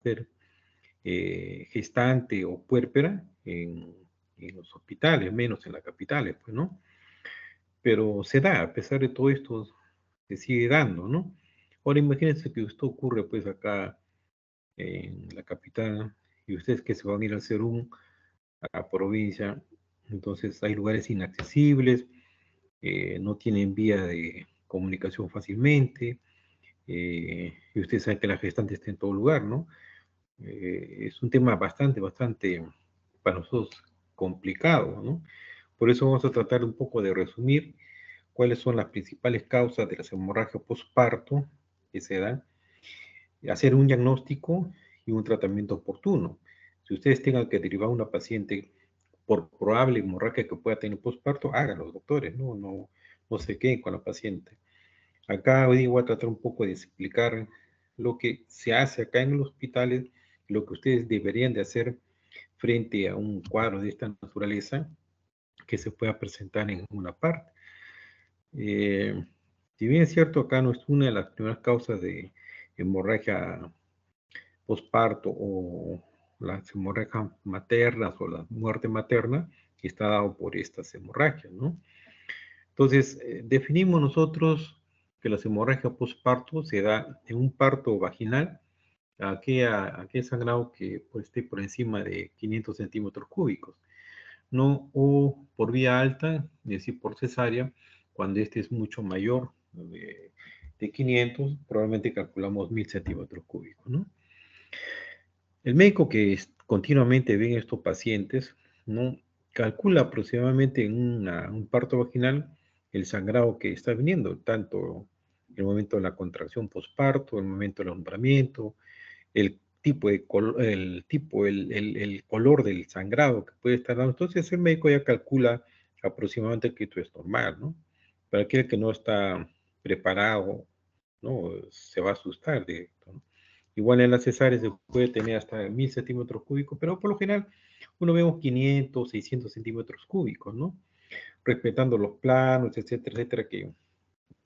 mujer gestante o puérpera en los hospitales, menos en las capitales, pues, ¿no? Pero se da, a pesar de todo esto, se sigue dando, ¿no? Ahora imagínense que esto ocurre, pues, acá en la capital, y ustedes que se van a ir al Serum, a la provincia, entonces hay lugares inaccesibles, no tienen vía de comunicación fácilmente, y ustedes saben que la gestante está en todo lugar, ¿no? Es un tema bastante para nosotros complicado, ¿no? Por eso vamos a tratar un poco de resumir cuáles son las principales causas de las hemorragias postparto que se dan, hacer un diagnóstico y un tratamiento oportuno. Si ustedes tengan que derivar a una paciente por probable hemorragia que pueda tener postparto, háganlo, doctores, no se queden con la paciente. Acá hoy voy a tratar un poco de explicar lo que se hace acá en los hospitales, lo que ustedes deberían de hacer frente a un cuadro de esta naturaleza que se pueda presentar en una parte. Si bien es cierto, acá no es una de las primeras causas de hemorragia postparto o las hemorragias maternas o la muerte materna, que está dado por estas hemorragias, ¿no? Entonces, definimos nosotros que las hemorragias postparto se da en un parto vaginal, aquel sangrado que pues, esté por encima de 500 centímetros cúbicos, ¿no? O por vía alta, es decir, por cesárea, cuando este es mucho mayor de 500, probablemente calculamos 1000 centímetros cúbicos, ¿no? El médico que continuamente ve a estos pacientes, ¿no? Calcula aproximadamente en un parto vaginal el sangrado que está viniendo, tanto el momento de la contracción postparto, el momento del alumbramiento, el tipo de el color del sangrado que puede estar dando. Entonces el médico ya calcula aproximadamente que esto es normal, ¿no? Para aquel que no está preparado, ¿no? Se va a asustar de esto, ¿no? Igual en las cesáreas se puede tener hasta 1000 centímetros cúbicos, pero por lo general uno vemos 500, 600 centímetros cúbicos, ¿no? Respetando los planos, etcétera, etcétera, que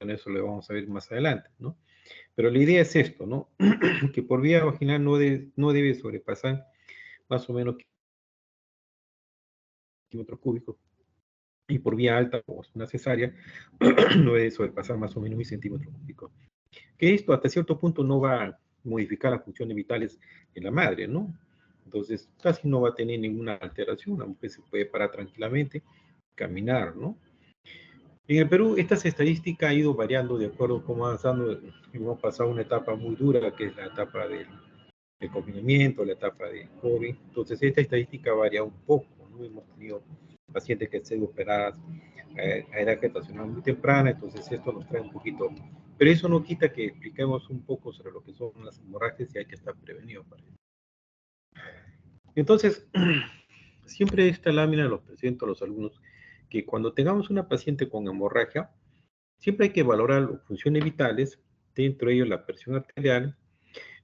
en eso lo vamos a ver más adelante, ¿no? Pero la idea es esto, ¿no? Que por vía vaginal no debe sobrepasar más o menos centímetros cúbicos y por vía alta o una cesárea no debe sobrepasar más o menos 1000 centímetros cúbicos. Que esto hasta cierto punto no va a modificar las funciones vitales en la madre, ¿no? Entonces casi no va a tener ninguna alteración, la mujer se puede parar tranquilamente, caminar, ¿no? En el Perú, estas estadísticas ha ido variando de acuerdo a cómo avanzando. Hemos pasado una etapa muy dura, que es la etapa del confinamiento, la etapa de COVID. Entonces, esta estadística varía un poco, ¿no? Hemos tenido pacientes que han sido operadas a edad gestacional muy temprana, entonces esto nos trae un poquito. Pero eso no quita que expliquemos un poco sobre lo que son las hemorragias y hay que estar prevenido para eso. Entonces, siempre esta lámina los presento a los alumnos que cuando tengamos una paciente con hemorragia, siempre hay que valorar las funciones vitales, dentro de ellos la presión arterial,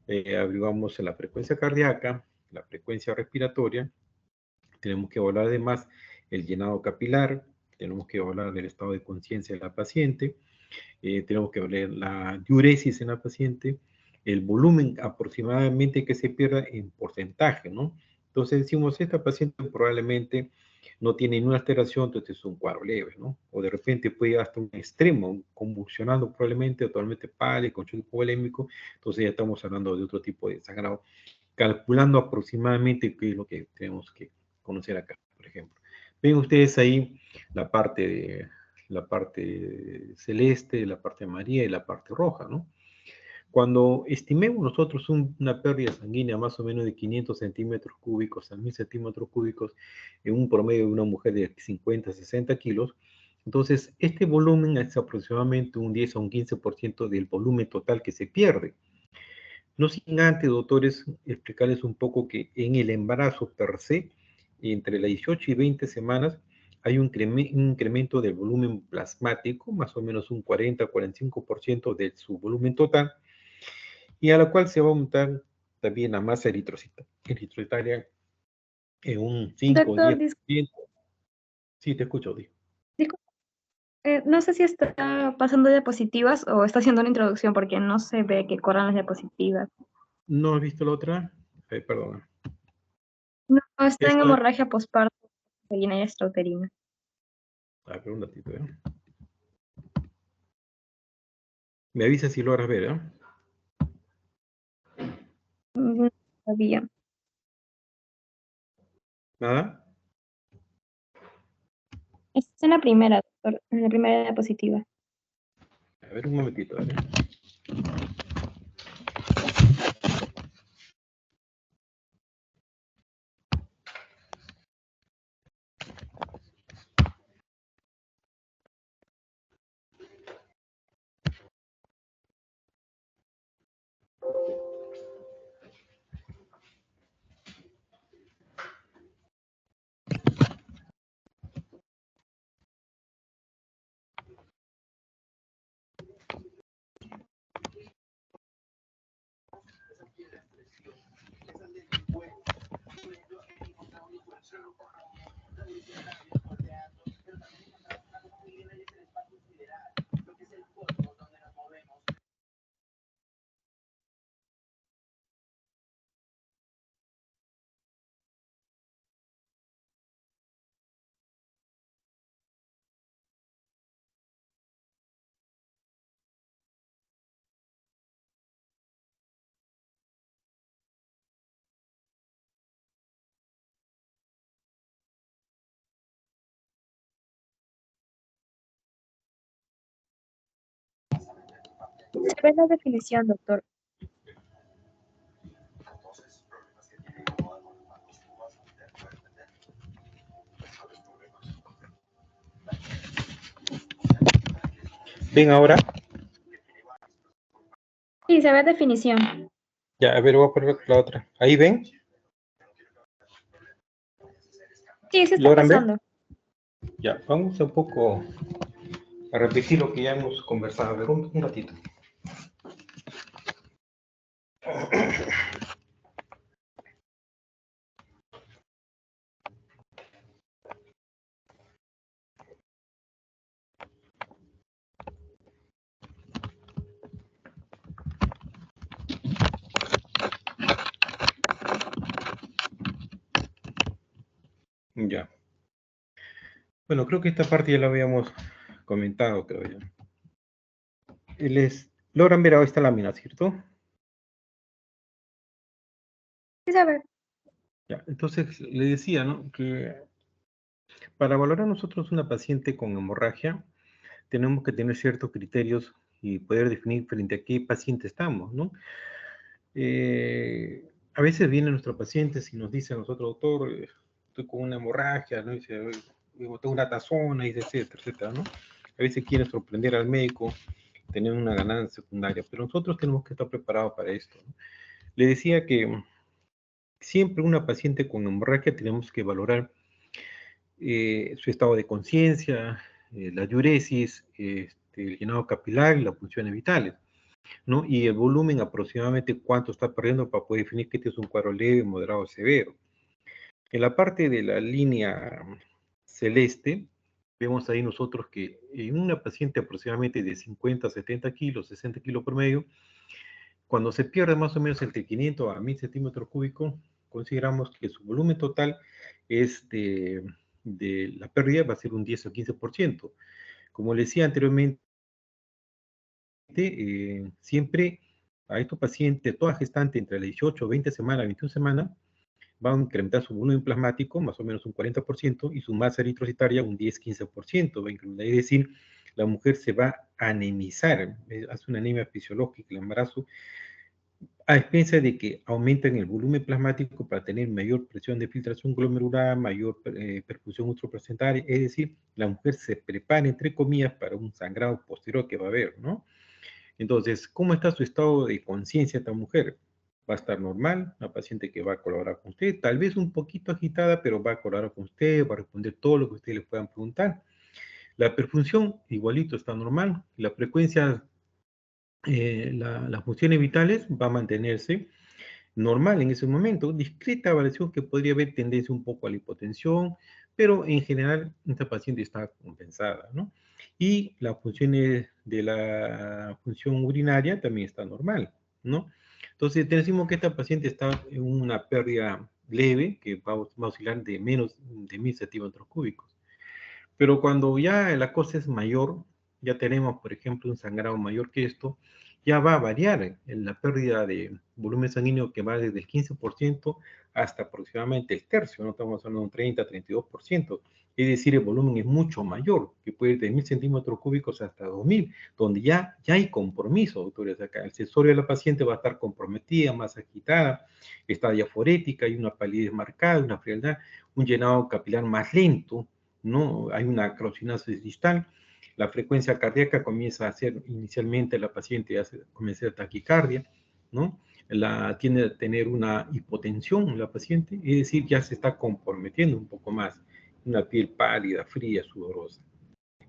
averiguamos la frecuencia cardíaca, la frecuencia respiratoria, tenemos que evaluar además el llenado capilar, tenemos que evaluar el estado de conciencia de la paciente, tenemos que ver la diuresis en la paciente, el volumen aproximadamente que se pierda en porcentaje, ¿no? Entonces decimos, esta paciente probablemente no tiene ninguna alteración, entonces es un cuadro leve, ¿no? O de repente puede ir hasta un extremo, convulsionando probablemente, totalmente pálido, con choque hipovolémico, entonces ya estamos hablando de otro tipo de sangrado, calculando aproximadamente qué es lo que tenemos que conocer acá, por ejemplo. Ven ustedes ahí la parte celeste, la parte amarilla y la parte roja, ¿no? Cuando estimemos nosotros una pérdida sanguínea más o menos de 500 centímetros cúbicos a 1000 centímetros cúbicos en un promedio de una mujer de 50, 60 kilos, entonces este volumen es aproximadamente un 10 a un 15% del volumen total que se pierde. No sin antes, doctores, explicarles un poco que en el embarazo per se, entre las 18 y 20 semanas, hay un incremento del volumen plasmático, más o menos un 40-45% de su volumen total, y a la cual se va a aumentar también la masa eritrocitaria en un 5 o Doctor, 10%. Sí, te escucho, Di. disculpe, no sé si está pasando diapositivas o está haciendo una introducción porque no se ve que corran las diapositivas. ¿No has visto la otra? Perdón. No, está en Esta, hemorragia posparto urinaria extrauterina. a ver, un ratito, ¿eh? Me avisa si logras ver, ¿eh? No sabía. ¿Nada? Está en la primera, doctor, en la primera diapositiva. A ver, un momentito, ¿eh? Se ve la definición, doctor. ¿Ven ahora? Sí, se ve definición. Ya, a ver, voy a poner la otra. ¿Ahí ven? Sí, sí está ¿Logran ver? pasando. Ya, vamos un poco a repetir lo que ya hemos conversado. A ver, un ratito. Ya. Bueno, creo que esta parte ya la habíamos comentado, creo yo. Logran ver ahora esta lámina, ¿cierto? Sí se ve. Ya, entonces le decía, ¿no? Que para valorar nosotros una paciente con hemorragia, tenemos que tener ciertos criterios y poder definir frente a qué paciente estamos, ¿no? A veces vienen nuestros pacientes y nos dicen a nosotros, doctor, estoy con una hemorragia, ¿no? Dice, tengo una tazona, y etcétera, etcétera, ¿no? A veces quieren sorprender al médico, tener una ganancia secundaria, pero nosotros tenemos que estar preparados para esto, ¿no? Le decía que siempre una paciente con hemorragia tenemos que valorar su estado de conciencia, la diuresis, el llenado capilar y las funciones vitales, ¿no? Y el volumen aproximadamente cuánto está perdiendo para poder definir que este es un cuadro leve, moderado o severo. En la parte de la línea celeste, vemos ahí nosotros que en una paciente aproximadamente de 50 a 70 kilos, 60 kilos por medio, cuando se pierde más o menos entre 500 a 1000 centímetros cúbicos, consideramos que su volumen total es de la pérdida va a ser un 10 o 15%. Como le decía anteriormente, siempre a estos pacientes, toda gestante entre las 18, 20 semanas, 21 semanas, va a incrementar su volumen plasmático más o menos un 40% y su masa eritrocitaria un 10-15% va a incrementar. Es decir, la mujer se va a anemizar, hace una anemia fisiológica, el embarazo, a expensas de que aumenten el volumen plasmático para tener mayor presión de filtración glomerular, mayor perfusión ultraplacentaria, es decir, la mujer se prepara, entre comillas, para un sangrado posterior que va a haber, ¿no? Entonces, ¿cómo está su estado de conciencia esta mujer? Va a estar normal, una paciente que va a colaborar con usted, tal vez un poquito agitada, pero va a colaborar con usted, va a responder todo lo que ustedes le puedan preguntar. La perfunción, igualito, está normal. La frecuencia, las funciones vitales va a mantenerse normal en ese momento. Discreta variación que podría haber tendencia un poco a la hipotensión, pero en general esta paciente está compensada, ¿no? Y las funciones de la función urinaria también está normal, ¿no? Entonces, decimos que esta paciente está en una pérdida leve, que va a oscilar de menos de 1000 centímetros cúbicos. Pero cuando ya la cosa es mayor, ya tenemos, por ejemplo, un sangrado mayor que esto, ya va a variar en la pérdida de volumen sanguíneo que va desde el 15% hasta aproximadamente el tercio, no estamos hablando de un 30, 32%. Es decir, el volumen es mucho mayor, que puede ir de 1000 centímetros cúbicos hasta 2000, donde ya hay compromiso, doctores. Acá el accesorio de la paciente va a estar comprometida, más agitada, está diaforética, hay una palidez marcada, una frialdad, un llenado capilar más lento, ¿no? Hay una calcinosis distal, la frecuencia cardíaca comienza a ser inicialmente la paciente comienza a taquicardia, ¿no? Tiende a tener una hipotensión la paciente, es decir, ya se está comprometiendo un poco más, una piel pálida, fría, sudorosa.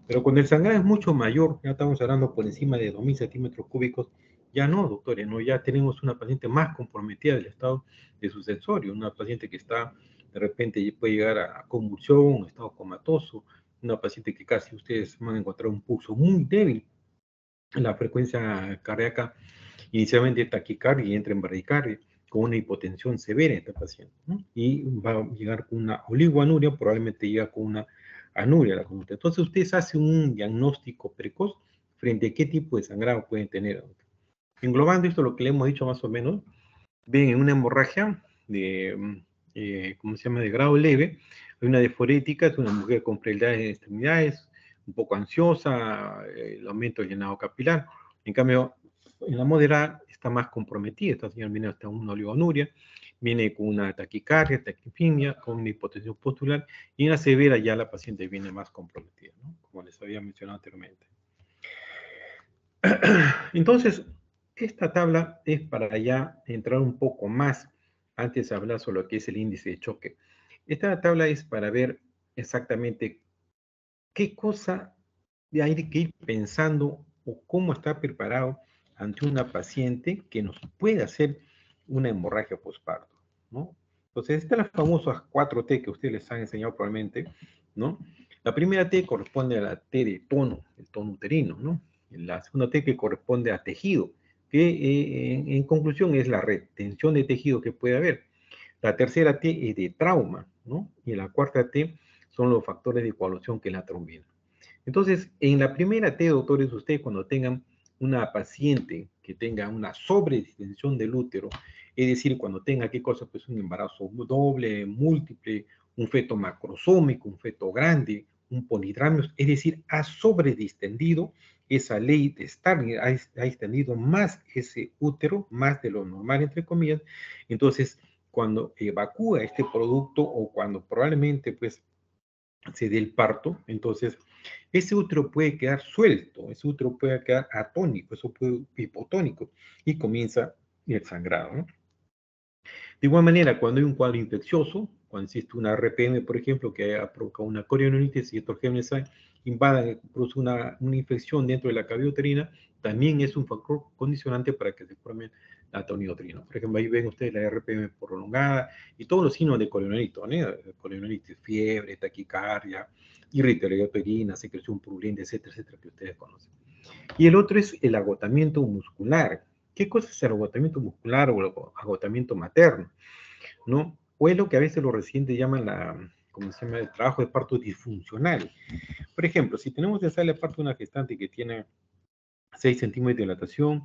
Pero cuando el sangrado es mucho mayor, ya estamos hablando por encima de 2000 centímetros cúbicos, ya no, doctores, no, ya tenemos una paciente más comprometida del estado de su sensorio, una paciente que está, de repente puede llegar a convulsión, un estado comatoso, una paciente que casi ustedes van a encontrar un pulso muy débil, la frecuencia cardíaca inicialmente taquicardia y entra en bradicardia, con una hipotensión severa en esta paciente, ¿no? Y va a llegar con una oligoanuria, probablemente llega con una anuria la conducta. Entonces, ustedes hacen un diagnóstico precoz frente a qué tipo de sangrado pueden tener. Englobando esto, lo que le hemos dicho más o menos, ven en una hemorragia de, ¿cómo se llama?, de grado leve, hay una deforética, es una mujer con fragilidad en extremidades, un poco ansiosa, el aumento del llenado capilar. En cambio, en la moderada está más comprometida, esta señora viene hasta una oligonuria, viene con una taquicardia, taquipnea, con una hipotensión postural, y en la severa ya la paciente viene más comprometida, ¿no? Como les había mencionado anteriormente. Entonces, esta tabla es para ya entrar un poco más, antes de hablar sobre lo que es el índice de choque. Esta tabla es para ver exactamente qué cosa hay que ir pensando o cómo está preparado ante una paciente que nos puede hacer una hemorragia postparto, ¿no? Entonces, estas son las famosas 4T que ustedes les han enseñado probablemente, ¿no? La primera T corresponde a la T de tono, el tono uterino, ¿no? La segunda T que corresponde a tejido, que en conclusión es la retención de tejido que puede haber. La tercera T es de trauma, ¿no? Y la cuarta T son los factores de coagulación que es la trombina. Entonces, en la primera T, doctores, ustedes cuando tengan una paciente que tenga una sobredistensión del útero, es decir, cuando tenga, ¿qué cosa? Pues un embarazo doble, múltiple, un feto macrosómico, un feto grande, un polidramio, es decir, ha sobredistendido esa ley de Starling, ha extendido más ese útero, más de lo normal, entre comillas. Entonces, cuando evacúa este producto o cuando probablemente, pues, se dé el parto, entonces ese útero puede quedar suelto, ese útero puede quedar atónico, eso puede hipotónico y comienza el sangrado, ¿no? De igual manera, cuando hay un cuadro infeccioso, cuando existe una RPM, por ejemplo, que ha provocado una corionitis y estos gérmenes invadan, produce una infección dentro de la cavidad uterina, también es un factor condicionante para que se forme la toniotrina. Por ejemplo, ahí ven ustedes la RPM prolongada y todos los signos de corionitis, ¿no? Corionitis, fiebre, taquicardia, irritabilidad uterina, secreción purulenta, etcétera, etcétera, que ustedes conocen. Y el otro es el agotamiento muscular. ¿Qué cosa es el agotamiento muscular o el agotamiento materno? ¿No? O es lo que a veces los residentes llaman ¿cómo se llama? El trabajo de parto disfuncional. Por ejemplo, si tenemos en sala de parto una gestante que tiene 6 centímetros de dilatación,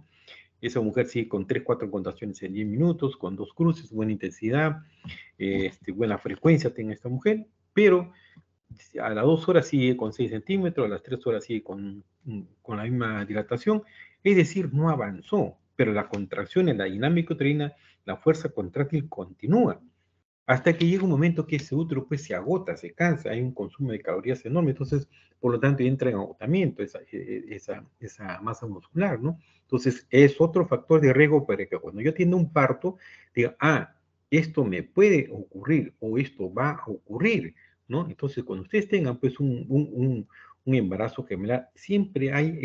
esa mujer sigue con 3, 4 contracciones en 10 minutos, con 2 cruces, buena intensidad, buena frecuencia tiene esta mujer, pero a las 2 horas sigue con 6 centímetros, a las 3 horas sigue con la misma dilatación, es decir, no avanzó, pero la contracción en la dinámica uterina, la fuerza contráctil continúa, hasta que llega un momento que ese útero pues se agota, se cansa, hay un consumo de calorías enorme, entonces, por lo tanto, entra en agotamiento esa masa muscular, ¿no? Entonces, es otro factor de riesgo para que cuando yo atienda un parto, diga, esto me puede ocurrir o esto va a ocurrir, ¿no? Entonces, cuando ustedes tengan pues un embarazo gemelar, siempre hay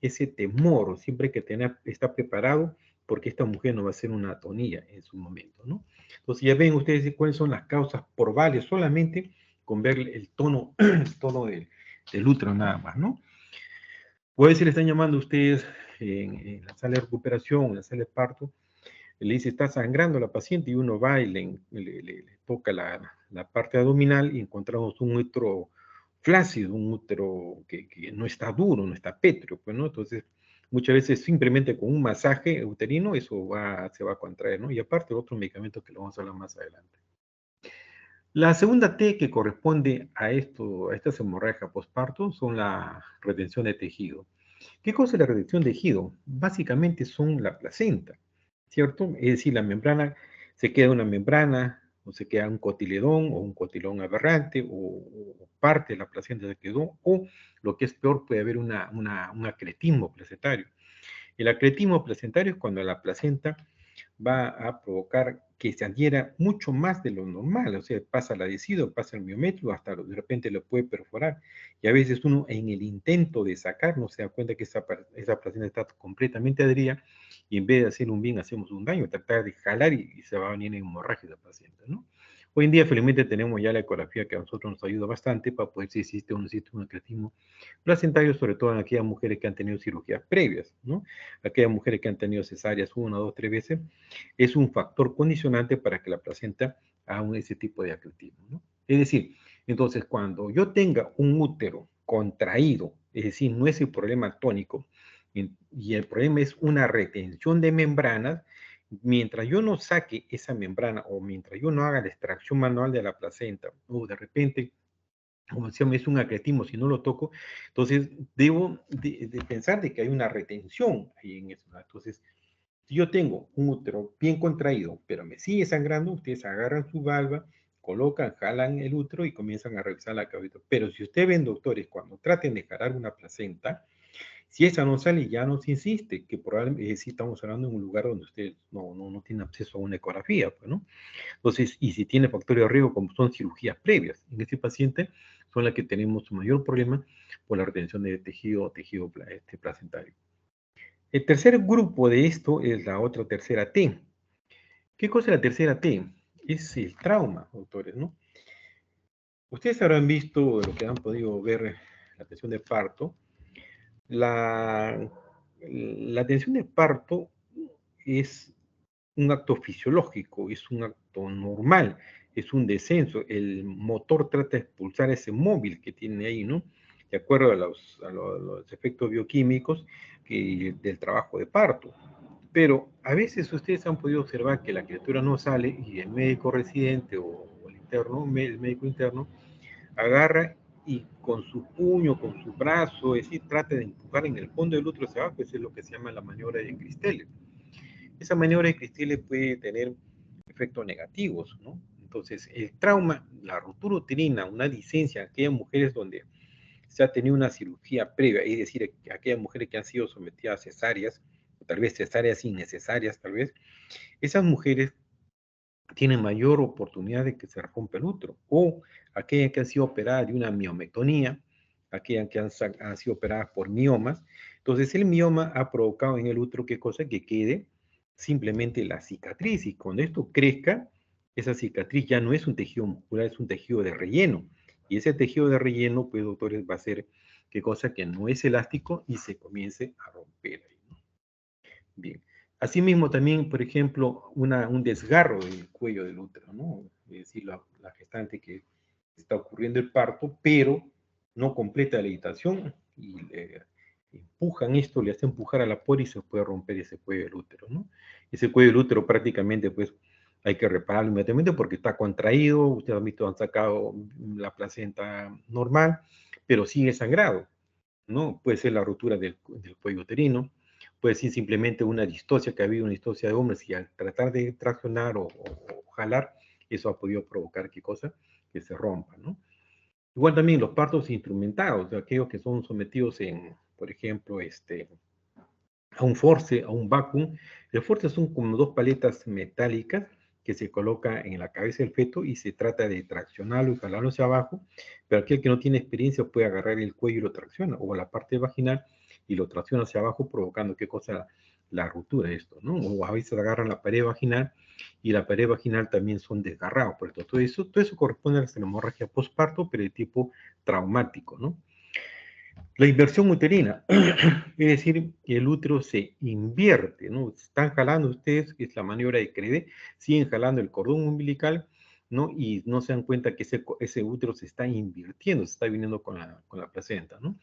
ese temor, siempre hay que estar preparado porque esta mujer no va a ser una atonía en su momento, ¿no? Entonces ya ven ustedes cuáles son las causas probables solamente con ver el tono, del útero nada más, ¿no? Puede ser, le están llamando ustedes en la sala de recuperación, en la sala de parto, le dice, está sangrando la paciente, y uno va y le toca la parte abdominal y encontramos un útero flácido, un útero que no está duro, no está pétreo, pues, ¿no? Entonces, muchas veces simplemente con un masaje uterino eso se va a contraer, ¿no? Y aparte otros medicamentos que lo vamos a hablar más adelante. La segunda T que corresponde a estas hemorragias postparto son la retención de tejido. ¿Qué cosa es la retención de tejido? Básicamente son la placenta, ¿cierto? Es decir, la membrana, se queda una membrana, o se queda un cotiledón, o un cotilón aberrante, o parte de la placenta se quedó, o lo que es peor, puede haber un acretismo placentario. El acretismo placentario es cuando la placenta va a provocar que se adhiera mucho más de lo normal, o sea, pasa el adhesivo, pasa el miometrio, hasta de repente lo puede perforar, y a veces uno en el intento de sacar no se da cuenta que esa placenta está completamente adherida, y en vez de hacer un bien, hacemos un daño, tratar de jalar y se va a venir en hemorragia la paciente, ¿no? Hoy en día, felizmente, tenemos ya la ecografía que a nosotros nos ayuda bastante para poder si existe o no existe un acretismo placentario, sobre todo en aquellas mujeres que han tenido cirugías previas, ¿no? Aquellas mujeres que han tenido cesáreas 1, 2, 3 veces, es un factor condicionante para que la placenta haga ese tipo de acretismo, ¿no? Es decir, entonces cuando yo tenga un útero contraído, es decir, no es el problema tónico, y el problema es una retención de membranas, mientras yo no saque esa membrana o mientras yo no haga la extracción manual de la placenta, o de repente, como decíamos, es un acretismo, si no lo toco, entonces debo de pensar de que hay una retención ahí en eso, ¿no? Entonces, si yo tengo un útero bien contraído, pero me sigue sangrando, ustedes agarran su valva, colocan, jalan el útero y comienzan a revisar la cabeza. Pero si ustedes ven, doctores, cuando traten de jalar una placenta, si esa no sale, ya no se insiste, que probablemente sí estamos hablando en un lugar donde ustedes no tienen acceso a una ecografía, pues, ¿no? Entonces, y si tiene factores de riesgo, como son cirugías previas, en este paciente son las que tenemos mayor problema por la retención de tejido placentario. El tercer grupo de esto es la otra tercera T. ¿Qué cosa es la tercera T? Es el trauma, doctores, ¿no? Ustedes habrán visto, lo que han podido ver, la atención de parto. La atención de parto es un acto fisiológico, es un acto normal, es un descenso. El motor trata de expulsar ese móvil que tiene ahí, ¿no? De acuerdo a los efectos bioquímicos del trabajo de parto. Pero a veces ustedes han podido observar que la criatura no sale y el médico residente o el interno, el médico interno, agarra y con su puño, con su brazo, es decir, trata de empujar en el fondo del útero hacia abajo. Eso es lo que se llama la maniobra de Cristelle. Esa maniobra de Cristelle puede tener efectos negativos, ¿no? Entonces, el trauma, la ruptura uterina, una licencia, aquellas mujeres donde se ha tenido una cirugía previa, es decir, aquellas mujeres que han sido sometidas a cesáreas, o tal vez cesáreas innecesarias, tal vez, esas mujeres tienen mayor oportunidad de que se rompa el útero, o aquellas que han sido operadas de una miomectomía, aquellas que han sido operadas por miomas. Entonces, el mioma ha provocado en el útero, ¿qué cosa? Que quede simplemente la cicatriz, y cuando esto crezca, esa cicatriz ya no es un tejido muscular, es un tejido de relleno, y ese tejido de relleno, pues, doctores, va a ser, ¿qué cosa? Que no es elástico y se comience a romper ahí, ¿no? Bien. Asimismo, también, por ejemplo, un desgarro del cuello del útero, ¿no? Es decir, la gestante que está ocurriendo el parto, pero no completa la dilatación y le empujan esto, le hace empujar a la por y se puede romper ese cuello del útero, ¿no? Ese cuello del útero prácticamente, pues, hay que repararlo inmediatamente porque está contraído, ustedes han visto, han sacado la placenta normal, pero sigue sangrado, ¿no? Puede ser la rotura del cuello uterino, puede ser simplemente una distocia, que ha habido una distocia de hombres y al tratar de traccionar o jalar, eso ha podido provocar, ¿qué cosa? Que se rompa, ¿no? Igual también los partos instrumentados, aquellos que son sometidos por ejemplo, a un force, a un vacuum. El force son como dos paletas metálicas que se coloca en la cabeza del feto y se trata de traccionarlo y jalarlo hacia abajo, pero aquel que no tiene experiencia puede agarrar el cuello y lo tracciona, o la parte vaginal y lo tracciona hacia abajo, provocando, ¿qué cosa? La ruptura de esto, ¿no? O a veces agarran la pared vaginal y la pared vaginal también son desgarrados por esto. Todo eso corresponde a la hemorragia postparto, pero de tipo traumático, ¿no? La inversión uterina, es decir, que el útero se invierte, ¿no? Están jalando ustedes, es la maniobra de Credé, siguen jalando el cordón umbilical, ¿no? Y no se dan cuenta que ese útero se está invirtiendo, se está viniendo con la placenta, ¿no?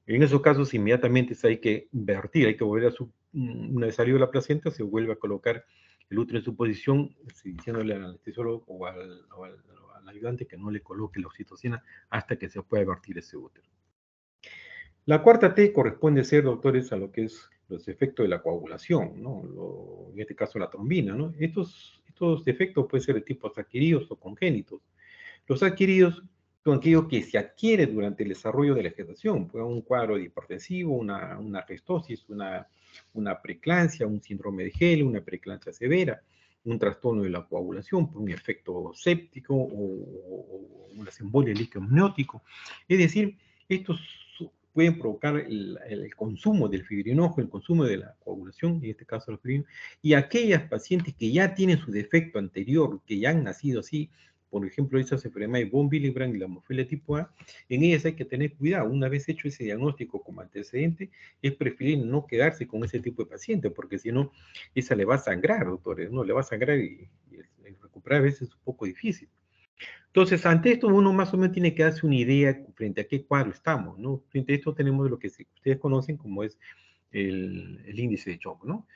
En esos casos, inmediatamente hay que invertir, hay que volver una vez salido la placenta, se vuelve a colocar el útero en su posición, diciéndole al anestesiólogo al ayudante que no le coloque la oxitocina hasta que se pueda vertir ese útero. La cuarta T corresponde ser, doctores, a lo que es los efectos de la coagulación, ¿no? En este caso la trombina, ¿no? Estos defectos pueden ser de tipos adquiridos o congénitos. Los adquiridos son aquellos que se adquieren durante el desarrollo de la gestación, puede un cuadro hipertensivo, una gestosis, una preeclampsia, un síndrome de Helen, una preeclampsia severa, un trastorno de la coagulación por un efecto séptico o una embolia del líquido amniótico. Es decir, estos pueden provocar el consumo del fibrinógeno, el consumo de la coagulación, en este caso la fibrina, y aquellas pacientes que ya tienen su defecto anterior, que ya han nacido así, por ejemplo, esas enfermedades de von Willebrand y la hemofilia tipo A, en ellas hay que tener cuidado. Una vez hecho ese diagnóstico como antecedente, es preferible no quedarse con ese tipo de paciente, porque si no, esa le va a sangrar, doctores, ¿no? Le va a sangrar y el recuperar a veces es un poco difícil. Entonces, ante esto uno más o menos tiene que darse una idea frente a qué cuadro estamos, ¿no? Frente a esto tenemos lo que ustedes conocen como es el índice de shock, ¿no?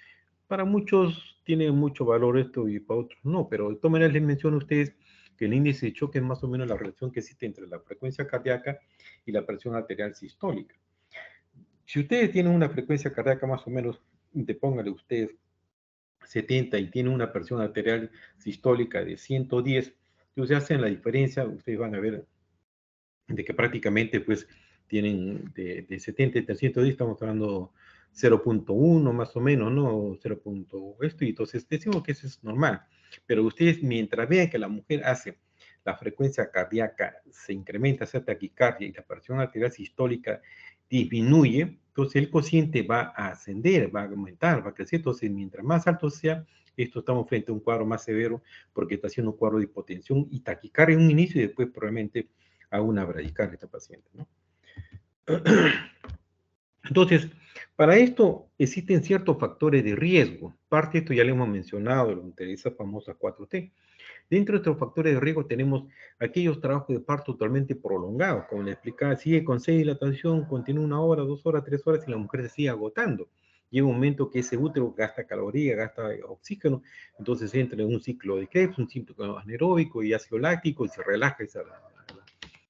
Para muchos tiene mucho valor esto y para otros no, pero de todas maneras les menciono a ustedes que el índice de choque es más o menos la relación que existe entre la frecuencia cardíaca y la presión arterial sistólica. Si ustedes tienen una frecuencia cardíaca más o menos, pónganle ustedes 70 y tienen una presión arterial sistólica de 110, entonces hacen la diferencia, ustedes van a ver de que prácticamente pues tienen de 70 a 310, estamos hablando 0.1 más o menos, ¿no? 0. Esto, y entonces decimos que eso es normal. Pero ustedes, mientras vean que la mujer hace la frecuencia cardíaca, se incrementa esa taquicardia y la presión arterial sistólica disminuye, entonces el cociente va a ascender, va a aumentar, va a crecer. Entonces, mientras más alto sea, esto estamos frente a un cuadro más severo porque está haciendo un cuadro de hipotensión y taquicardia en un inicio y después probablemente a una bradicardia esta paciente, ¿no? Entonces, para esto existen ciertos factores de riesgo. Parte de esto ya lo hemos mencionado, de esa famosa 4T. Dentro de estos factores de riesgo tenemos aquellos trabajos de parto totalmente prolongados, como le explicaba, sigue con 6 dilatación, continúa 1 hora, 2 horas, 3 horas y la mujer se sigue agotando. Llega un momento que ese útero gasta calorías, gasta oxígeno, entonces entra en un ciclo de Krebs, un ciclo anaeróbico y ácido láctico y se relaja y se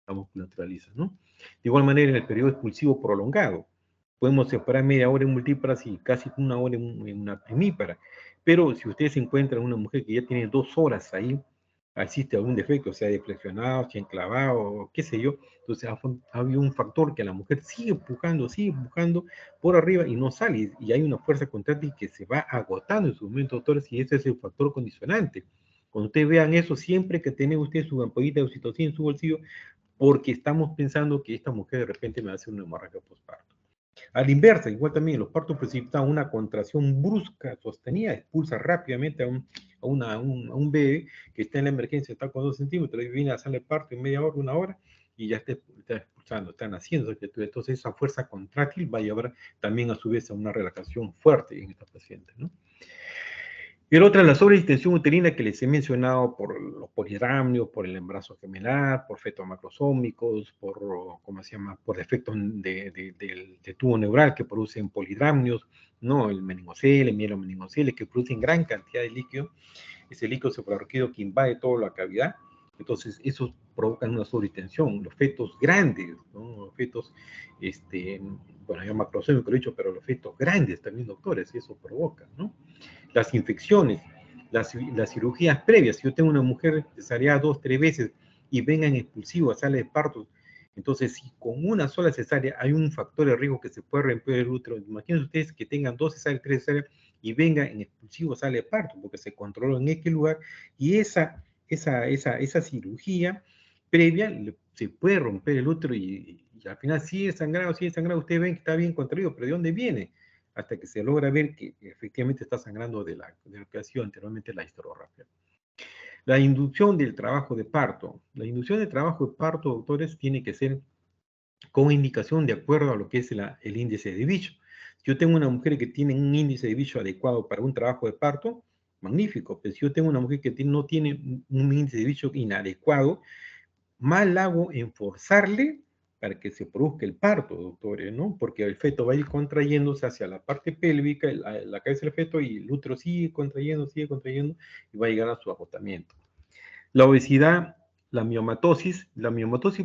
la musculaturaliza, ¿no? De igual manera, en el periodo expulsivo prolongado, podemos separar media hora en multíparas y casi 1 hora en una primípara. Pero si ustedes encuentran una mujer que ya tiene 2 horas ahí, existe algún defecto, sea deflexionado, sea enclavado, qué sé yo, entonces ha habido un factor que la mujer sigue empujando por arriba y no sale, y hay una fuerza contráctil que se va agotando en su momento, doctores, y ese es el factor condicionante. Cuando ustedes vean eso, siempre que tiene usted su ampollita de oxitocina en su bolsillo, porque estamos pensando que esta mujer de repente me va a hacer una hemorragia postparto. A la inversa, igual también los partos precipitan una contracción brusca, sostenida, expulsa rápidamente a un bebé que está en la emergencia, está con 2 centímetros, y viene a hacerle parto en media hora, 1 hora, y ya está expulsando, está naciendo. Entonces esa fuerza contráctil va a llevar también a su vez a una relajación fuerte en esta paciente, ¿no? Y la otra, la sobredistensión uterina que les he mencionado por los polidramnios, por el embarazo gemelar, por fetos macrosómicos, por, ¿cómo se llama?, por defectos de tubo neural que producen polidramnios, ¿no? El meningocele, el mielomeningocele, que producen gran cantidad de líquido. Ese líquido cefalorraquídeo que invade toda la cavidad. Entonces, eso provoca una sobredistensión. Los fetos grandes, ¿no? Los fetos, bueno, yo macrosómico lo he dicho, pero los fetos grandes también, doctores, y eso provoca, ¿no? Las infecciones, las cirugías previas. Si yo tengo una mujer cesárea 2, 3 veces y venga en expulsivo a sala de partos, entonces si con una sola cesárea hay un factor de riesgo que se puede romper el útero, imagínense ustedes que tengan 2 cesáreas, 3 cesáreas y venga en expulsivo a sala de parto, porque se controló en X lugar, y esa cirugía previa se puede romper el útero y al final sigue sangrado, ustedes ven que está bien contraído, pero ¿de dónde viene? Hasta que se logra ver que efectivamente está sangrando de lo que ha sido anteriormente la historografía. La inducción del trabajo de parto. La inducción del trabajo de parto, doctores, tiene que ser con indicación de acuerdo a lo que es el índice de bicho. Si yo tengo una mujer que tiene un índice de bicho adecuado para un trabajo de parto, magnífico. Pero si yo tengo una mujer que no tiene un índice de bicho inadecuado, mal hago en forzarle para que se produzca el parto, doctores, ¿no? Porque el feto va a ir contrayéndose hacia la parte pélvica, la cabeza del feto, y el útero sigue contrayendo, y va a llegar a su agotamiento. La obesidad, la miomatosis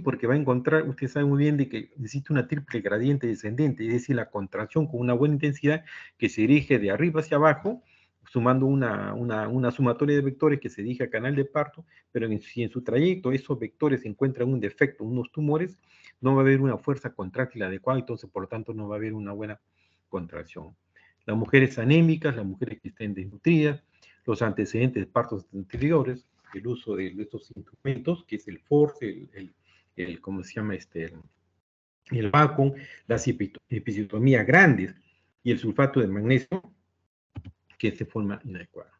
porque va a encontrar, usted sabe muy bien de que existe una triple gradiente descendente, es decir, la contracción con una buena intensidad que se dirige de arriba hacia abajo, sumando una sumatoria de vectores que se dirige al canal de parto, pero si en su trayecto esos vectores encuentran un defecto, unos tumores, no va a haber una fuerza contráctil adecuada, entonces por lo tanto no va a haber una buena contracción. Las mujeres anémicas, las mujeres que estén desnutridas, los antecedentes de partos anteriores, el uso de estos instrumentos, que es el force, ¿cómo se llama? El vacuum, las episiotomías grandes y el sulfato de magnesio, que es de forma inadecuada.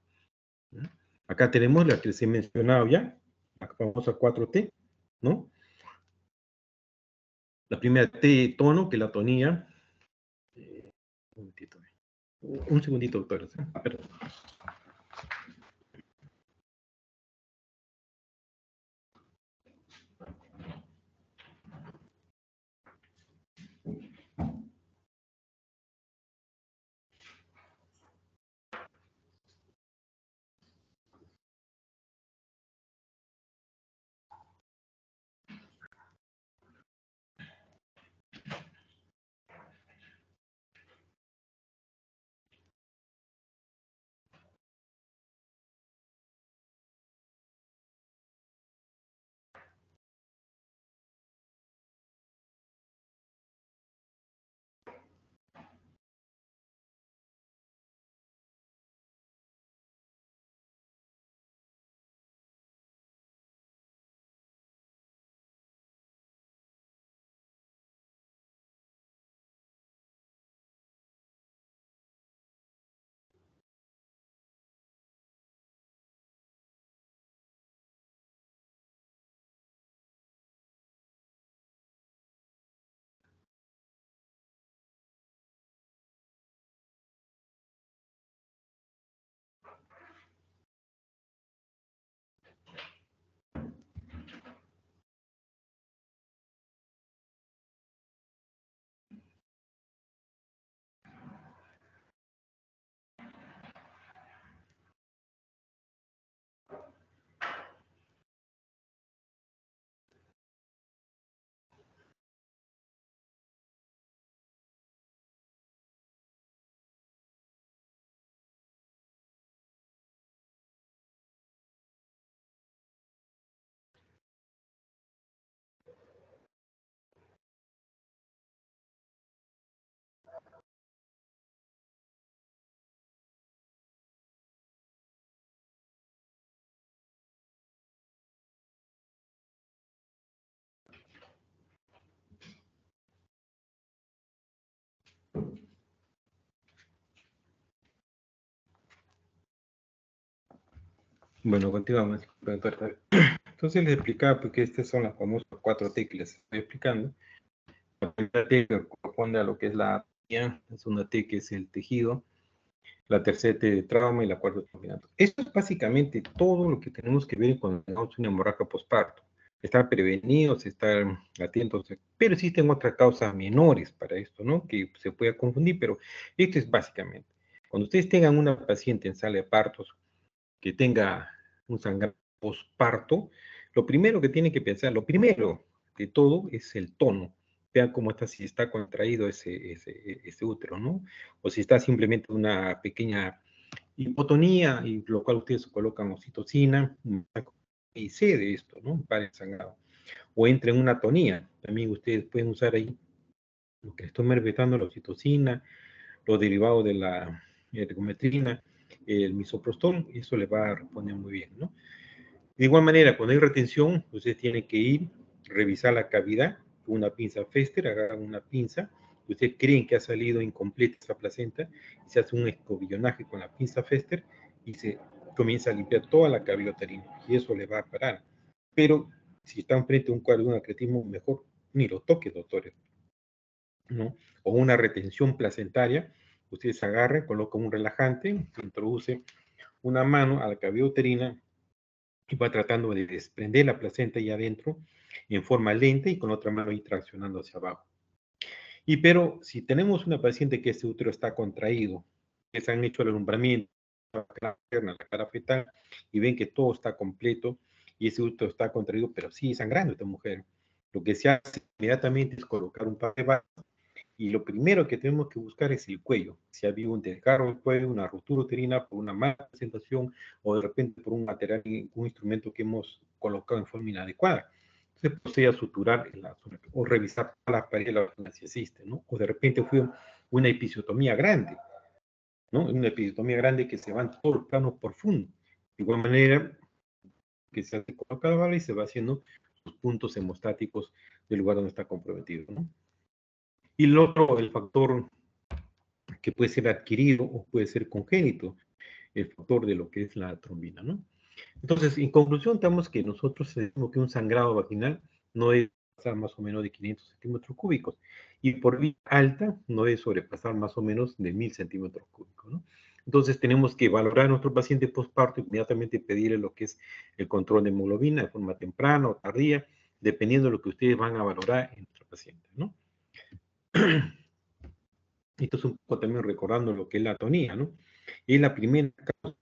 Acá tenemos la que les he mencionado ya, la famosa 4T, ¿no? La primera T, tono, que es la tonía. Un segundito, doctores. Perdón. Bueno, continuamos. Entonces les explicaba porque estas son las famosas 4T que les estoy explicando. La primera T que corresponde a lo que es la anatomía, la segunda T que es el tejido, la tercera T de trauma y la cuarta terminante. Esto es básicamente todo lo que tenemos que ver cuando tenemos una hemorragia postparto. Estar prevenidos, estar atentos, pero existen otras causas menores para esto, ¿no? Que se puede confundir, pero esto es básicamente. Cuando ustedes tengan una paciente en sala de partos que tenga un sangrado postparto, lo primero que tienen que pensar, lo primero de todo es el tono. Vean cómo está, si está contraído ese útero, ¿no? O si está simplemente una pequeña hipotonía, y lo cual ustedes colocan oxitocina, y cede esto, ¿no? Para el sangrado. O entra en una tonía. También ustedes pueden usar ahí lo que estoy manifestando, la oxitocina, los derivados de la ergometrina, el misoprostol, eso le va a responder muy bien, ¿no? De igual manera, cuando hay retención, ustedes tienen que ir, revisar la cavidad con una pinza Fester, agarran una pinza, ustedes creen que ha salido incompleta esa placenta, y se hace un escobillonaje con la pinza Fester y se comienza a limpiar toda la cavidad uterina, y eso le va a parar. Pero si están frente a un cuadro de un acretismo, mejor ni lo toque, doctores, ¿no? O una retención placentaria, ustedes agarran, colocan un relajante, introduce una mano a la cavidad uterina y va tratando de desprender la placenta ahí adentro en forma lenta y con otra mano ir traccionando hacia abajo. Y pero si tenemos una paciente que este útero está contraído, que se han hecho el alumbramiento, la cara fetal, y ven que todo está completo y ese útero está contraído, pero sigue sangrando esta mujer. Lo que se hace inmediatamente es colocar un par de vasos y lo primero que tenemos que buscar es el cuello. Si ha habido un desgarro del cuello, una ruptura uterina por una mala presentación o de repente por un material, un instrumento que hemos colocado en forma inadecuada. Entonces procede a suturar la zona o revisar la pared de la vagina si existe, ¿no? O de repente fue una episiotomía grande, ¿no? Una episiotomía grande que se va en todos los planos profundos. De igual manera que se hace con cada bala y se va haciendo los puntos hemostáticos del lugar donde está comprometido, ¿no? Y el otro, el factor que puede ser adquirido o puede ser congénito, el factor de lo que es la trombina, ¿no? Entonces, en conclusión, tenemos que nosotros decimos que un sangrado vaginal no debe pasar más o menos de 500 centímetros cúbicos y por vía alta no debe sobrepasar más o menos de 1000 centímetros cúbicos, ¿no? Entonces, tenemos que valorar a nuestro paciente postparto, inmediatamente pedirle lo que es el control de hemoglobina de forma temprana o tardía, dependiendo de lo que ustedes van a valorar en nuestro paciente, ¿no? Esto es un poco también recordando lo que es la atonía, ¿no? Es la primera causa,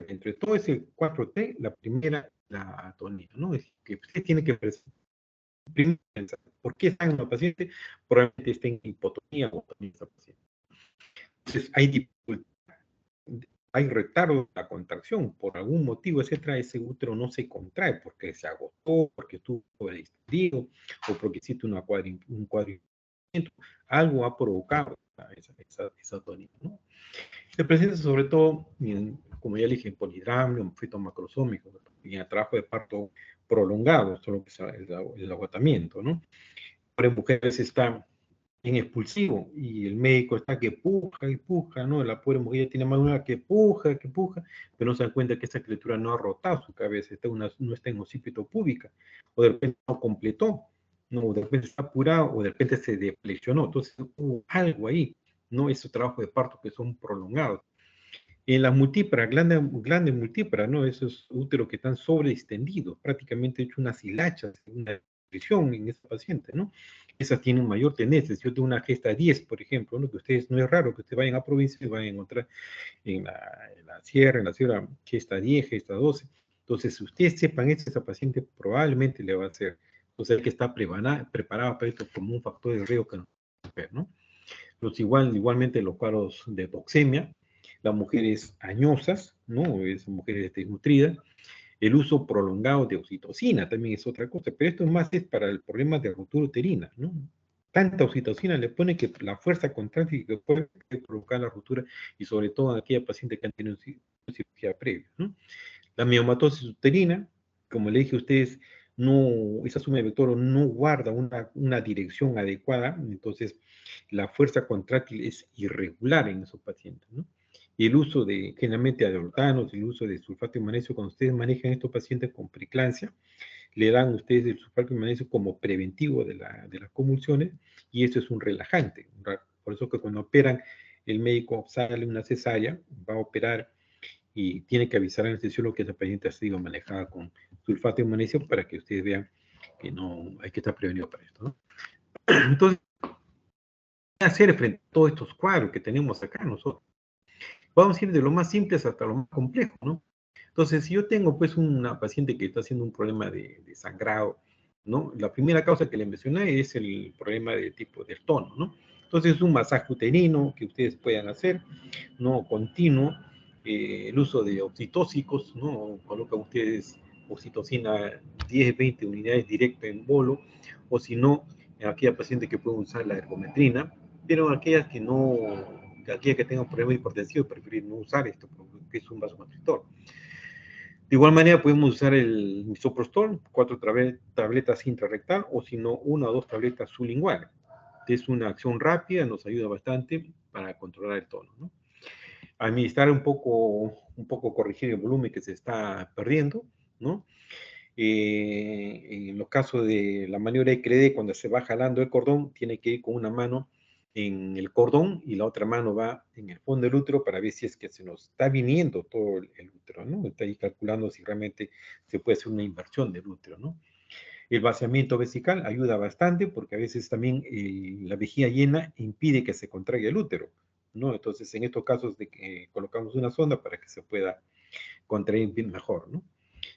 entre todo ese 4T, la primera, la atonía, ¿no? Es que usted tiene que primero pensar, ¿por qué está en la paciente? Probablemente esté en hipotonía o atonía esa paciente. Entonces, hay dificultad, hay retardo en la contracción, por algún motivo, etcétera, ese útero no se contrae porque se agotó, porque estuvo distendido, o porque existe un cuadro, algo ha provocado esa atonía, ¿no? Se presenta sobre todo, como ya le dije, en polidramio, en feto macrosómico, en el trabajo de parto prolongado, solo que es el agotamiento, ¿no? Ahora en mujeres está en expulsivo y el médico está que puja y puja, ¿no? La pobre mujer ya tiene más una que puja, pero no se dan cuenta que esa criatura no ha rotado su cabeza, no está en occipito púbica, o de repente no completó, no, de repente está apurado, o de repente se deflexionó, entonces hubo algo ahí, ¿no? Esos trabajos de parto que son prolongados. En las multíparas, grandes multíparas, ¿no? Esos úteros que están sobreextendidos, prácticamente hecho unas hilachas, una presión en esa paciente, ¿no? Esas tienen mayor tendencia. Si yo tengo una gesta 10, por ejemplo, ¿no? Que ustedes, no es raro que ustedes vayan a provincia y vayan a encontrar en la sierra, gesta 10, gesta 12. Entonces, si ustedes sepan eso, esa paciente probablemente le va a hacer. Entonces, hay que estar preparado para esto como un factor de riesgo que no ver, ¿no? Igualmente los cuadros de toxemia, las mujeres añosas, ¿no? Es mujeres desnutridas, el uso prolongado de oxitocina también es otra cosa, pero esto más es para el problema de ruptura uterina, ¿no? Tanta oxitocina le pone que la fuerza contractiva que puede provocar la ruptura y sobre todo en aquellas pacientes que han tenido cirugía previa, ¿no? La miomatosis uterina, como le dije a ustedes, no, esa suma de vector no guarda una dirección adecuada, entonces la fuerza contráctil es irregular en esos pacientes, ¿no? Y el uso de, generalmente, adoltanos, el uso de sulfato de magnesio, cuando ustedes manejan estos pacientes con preeclampsia, le dan ustedes el sulfato de magnesio como preventivo de las convulsiones, y eso es un relajante. Por eso que cuando operan, el médico sale una cesárea, va a operar y tiene que avisar al anestesiólogo que esa paciente ha sido manejada con sulfato de magnesio para que ustedes vean que no hay que estar prevenido para esto, ¿no? Entonces, ¿qué hacer frente a todos estos cuadros que tenemos acá nosotros? Vamos a ir de lo más simples hasta lo más complejo, ¿no? Entonces, si yo tengo pues una paciente que está haciendo un problema de sangrado, ¿no? La primera causa que le mencioné es el problema de tipo del tono, ¿no? Entonces, un masaje uterino que ustedes puedan hacer, ¿no? Continuo, el uso de oxitóxicos, ¿no? Colocan ustedes oxitocina 10, 20 unidades directa en bolo, o si no, en aquella paciente que puede usar la ergometrina, pero aquellas que no, aquellas que tengan problemas hipertensivos, preferir no usar esto, porque es un vasoconstrictor. De igual manera, podemos usar el misoprostol, 4 tabletas intrarrectal, o si no, 1 o 2 tabletas sublinguales. Es una acción rápida, nos ayuda bastante para controlar el tono, ¿no? Administrar un poco corregir el volumen que se está perdiendo, ¿no? En los casos de la maniobra de CREDE, cuando se va jalando el cordón, tiene que ir con una mano en el cordón y la otra mano va en el fondo del útero para ver si es que se nos está viniendo todo el útero, ¿no? Está ahí calculando si realmente se puede hacer una inversión del útero, ¿no? El vaciamiento vesical ayuda bastante porque a veces también la vejiga llena impide que se contraiga el útero, ¿no? Entonces, en estos casos de que colocamos una sonda para que se pueda contraer bien mejor, ¿no?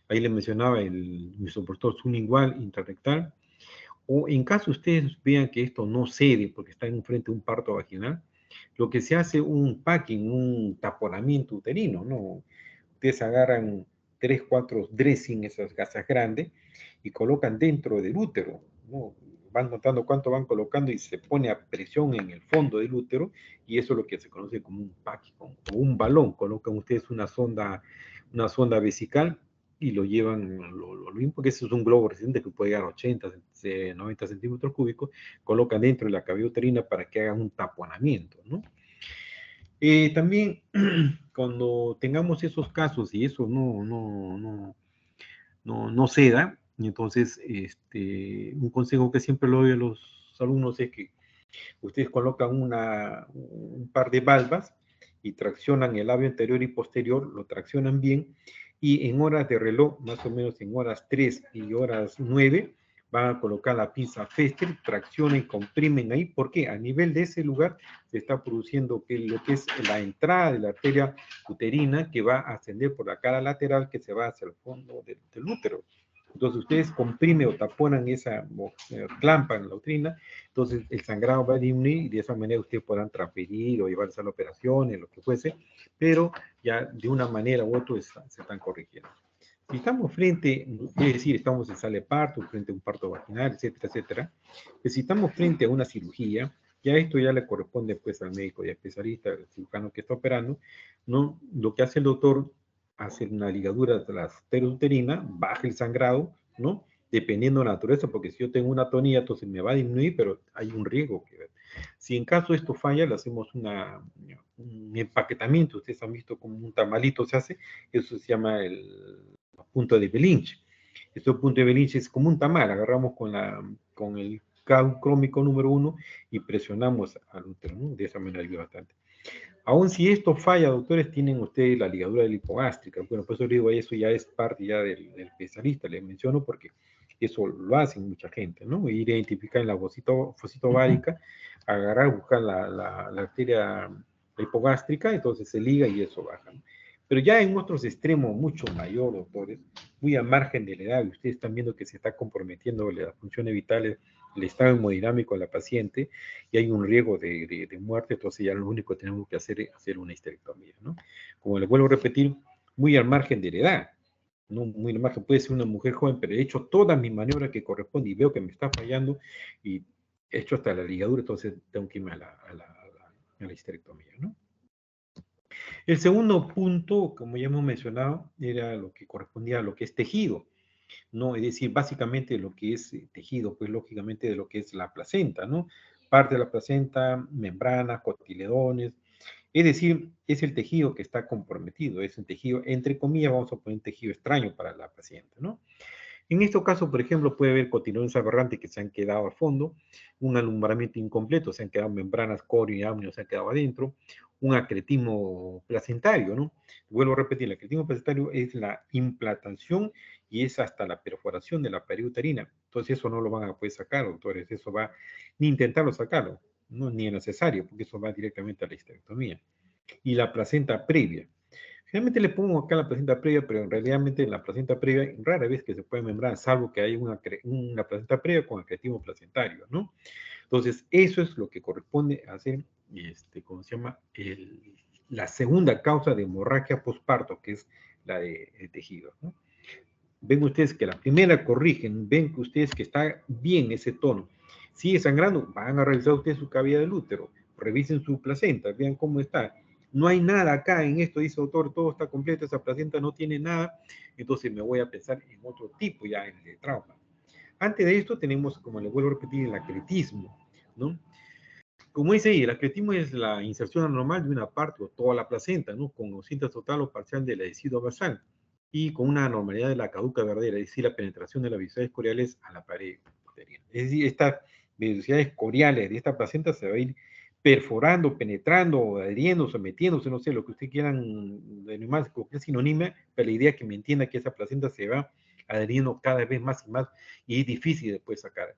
Ahí le mencionaba el misoprostol sublingual intrarrectal. O en caso ustedes vean que esto no cede porque está en frente a un parto vaginal, lo que se hace un packing, un taponamiento uterino, ¿no? Ustedes agarran 3, 4 dressing, esas gasas grandes, y colocan dentro del útero, ¿no? Van notando cuánto van colocando y se pone a presión en el fondo del útero, y eso es lo que se conoce como un packing o un balón. Colocan ustedes una sonda vesical y lo llevan, lo mismo, porque eso es un globo resistente que puede llegar a 80, 90 centímetros cúbicos, colocan dentro de la cavidad uterina para que hagan un taponamiento, ¿no? También cuando tengamos esos casos y eso no se da, entonces un consejo que siempre le doy a los alumnos es que ustedes colocan un par de valvas y traccionan el labio anterior y posterior, lo traccionan bien, y en horas de reloj, más o menos en horas 3 y horas 9, van a colocar la pinza Fester, traccionan y comprimen ahí, porque a nivel de ese lugar se está produciendo lo que es la entrada de la arteria uterina que va a ascender por la cara lateral que se va hacia el fondo del útero. Entonces ustedes comprimen o taponan esa, clampan la uterina, entonces el sangrado va a disminuir y de esa manera ustedes podrán transferir o llevarse a la operación, lo que fuese, pero ya de una manera u otra se están corrigiendo. Si estamos frente, es decir, estamos en sala de parto, frente a un parto vaginal, etcétera, etcétera, pues si estamos frente a una cirugía, ya esto ya le corresponde pues al médico y especialista, al cirujano que está operando, ¿no? Lo que hace el doctor, hace una ligadura de la arteria uterina, baja el sangrado, ¿no? Dependiendo de la naturaleza, porque si yo tengo una tonía, entonces me va a disminuir, pero hay un riesgo que ver. Si en caso esto falla, le hacemos un empaquetamiento, ustedes han visto como un tamalito se hace, eso se llama el punto de Belinche. Este punto de Belinche es como un tamal, agarramos con el crómico número 1 y presionamos al útero, ¿no? De esa manera ayuda bastante. Aún si esto falla, doctores, tienen ustedes la ligadura lipogástrica. Bueno, por eso digo, eso ya es parte ya del especialista, les menciono porque eso lo hacen mucha gente, ¿no? Ir a identificar en la fosita ovárica, agarrar, buscar la arteria hipogástrica, entonces se liga y eso baja, ¿no? Pero ya en otros extremos mucho mayor, doctores, muy al margen de la edad, y ustedes están viendo que se está comprometiendo las funciones vitales, el estado hemodinámico de la paciente, y hay un riesgo de muerte, entonces ya lo único que tenemos que hacer es hacer una histerectomía, ¿no? Como les vuelvo a repetir, muy al margen de la edad, ¿no? Muy al margen, puede ser una mujer joven, pero he hecho todas mis maniobras que corresponden y veo que me está fallando y he hecho hasta la ligadura, entonces tengo que irme a la histerectomía, ¿no? El segundo punto, como ya hemos mencionado, era lo que correspondía a lo que es tejido, ¿no? Es decir, básicamente lo que es tejido, pues lógicamente de lo que es la placenta, ¿no? Parte de la placenta, membranas, cotiledones, es decir, es el tejido que está comprometido, es un tejido, entre comillas, vamos a poner un tejido extraño para la paciente, ¿no? En este caso, por ejemplo, puede haber cotiledones aberrantes que se han quedado al fondo, un alumbramiento incompleto, se han quedado membranas corio y amnio, se han quedado adentro, un acretismo placentario, ¿no? Vuelvo a repetir, el acretismo placentario es la implantación y es hasta la perforación de la pared uterina. Entonces eso no lo van a poder sacar, doctores, eso va, ni intentarlo sacarlo, no, ni es necesario, porque eso va directamente a la histerectomía. Y la placenta previa, generalmente le pongo acá la placenta previa, pero en realidad en la placenta previa rara vez que se puede membrar, salvo que haya una placenta previa con acretismo placentario, ¿no? Entonces, eso es lo que corresponde a hacer, ¿cómo se llama? La segunda causa de hemorragia postparto, que es la de tejido, ¿no? Ven ustedes que la primera corrigen, ven que ustedes que está bien ese tono. Sigue sangrando, van a revisar ustedes su cavidad del útero, revisen su placenta, vean cómo está. No hay nada acá en esto, dice el autor, todo está completo, esa placenta no tiene nada, entonces me voy a pensar en otro tipo ya de trauma. Antes de esto tenemos, como les vuelvo a repetir, el acretismo, ¿no? Como dice ahí, el acretismo es la inserción anormal de una parte o toda la placenta, ¿no? Con ausencia total o parcial del adhesivo basal. y con una anormalidad de la caduca verdadera, es decir, la penetración de las vellosidades coriales a la pared uterina. Es decir, estas vellosidades coriales de esta placenta se va a ir perforando, penetrando, adheriendo, sometiéndose, no sé, lo que ustedes quieran denominar, cualquier sinónimo, pero la idea es que me entienda que esa placenta se va adheriendo cada vez más y más y es difícil después sacar,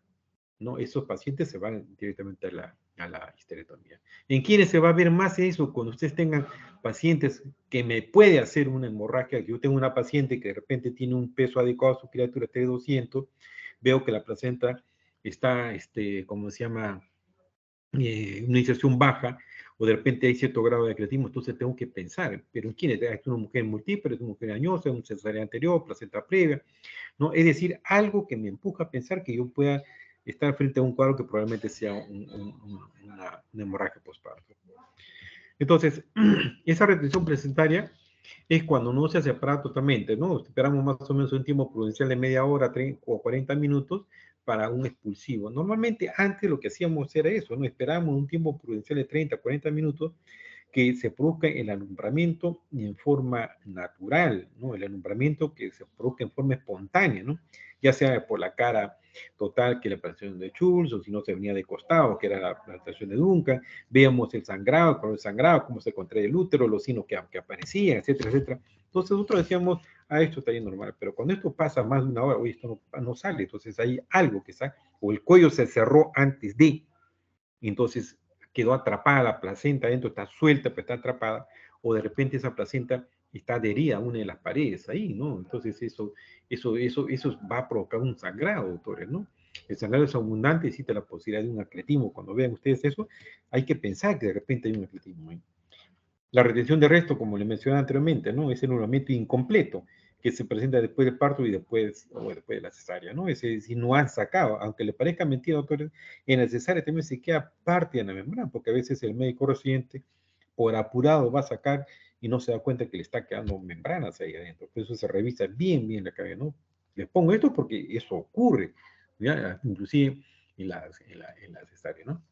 ¿no? Esos pacientes se van directamente a la histerectomía. ¿En quiénes se va a ver más eso? Cuando ustedes tengan pacientes que me puede hacer una hemorragia, que yo tengo una paciente que de repente tiene un peso adecuado a su criatura, tiene 200, veo que la placenta está, ¿cómo se llama? Una inserción baja, o de repente hay cierto grado de creatismo, entonces tengo que pensar, pero ¿en quién es? ¿Es una mujer múltiple, es una mujer añosa, es un cesárea anterior, placenta previa? ¿No? Es decir, algo que me empuja a pensar que yo pueda estar frente a un cuadro que probablemente sea una hemorragia postparto. Entonces, esa retención placentaria es cuando no se separa totalmente, ¿no? Esperamos más o menos un tiempo prudencial de media hora 30, o 40 minutos para un expulsivo. Normalmente antes lo que hacíamos era eso, ¿no? Esperábamos un tiempo prudencial de 30, 40 minutos que se produzca el alumbramiento en forma natural, ¿no? El alumbramiento que se produzca en forma espontánea, ¿no? Ya sea por la cara total, que es la palpación de Schultz, o si no se venía de costado, que era la palpación de Duncan, veíamos el sangrado, con el sangrado, cómo se contrae el útero, los signos que aparecían, etcétera, etcétera. Entonces nosotros decíamos, esto está bien normal, pero cuando esto pasa más de una hora, oye, esto no sale, entonces hay algo que sale, o el cuello se cerró antes de, entonces quedó atrapada la placenta adentro, está suelta, pero está atrapada, o de repente esa placenta está adherida a una de las paredes ahí, ¿no? Entonces eso va a provocar un sangrado, doctores, ¿no? El sangrado es abundante, existe la posibilidad de un acletismo. Cuando vean ustedes eso, hay que pensar que de repente hay un acletismo ahí. La retención de resto, como le mencioné anteriormente, ¿no? Es el nuevamiento incompleto que se presenta después del parto y después de la cesárea, ¿no? Es decir, no han sacado, aunque le parezca mentira, doctores, en la cesárea también se queda parte de la membrana, porque a veces el médico residente, por apurado, va a sacar y no se da cuenta que le está quedando membranas ahí adentro. Por eso se revisa bien la cabeza, ¿no? Les pongo esto porque eso ocurre, ¿ya? Inclusive en la cesárea, ¿no?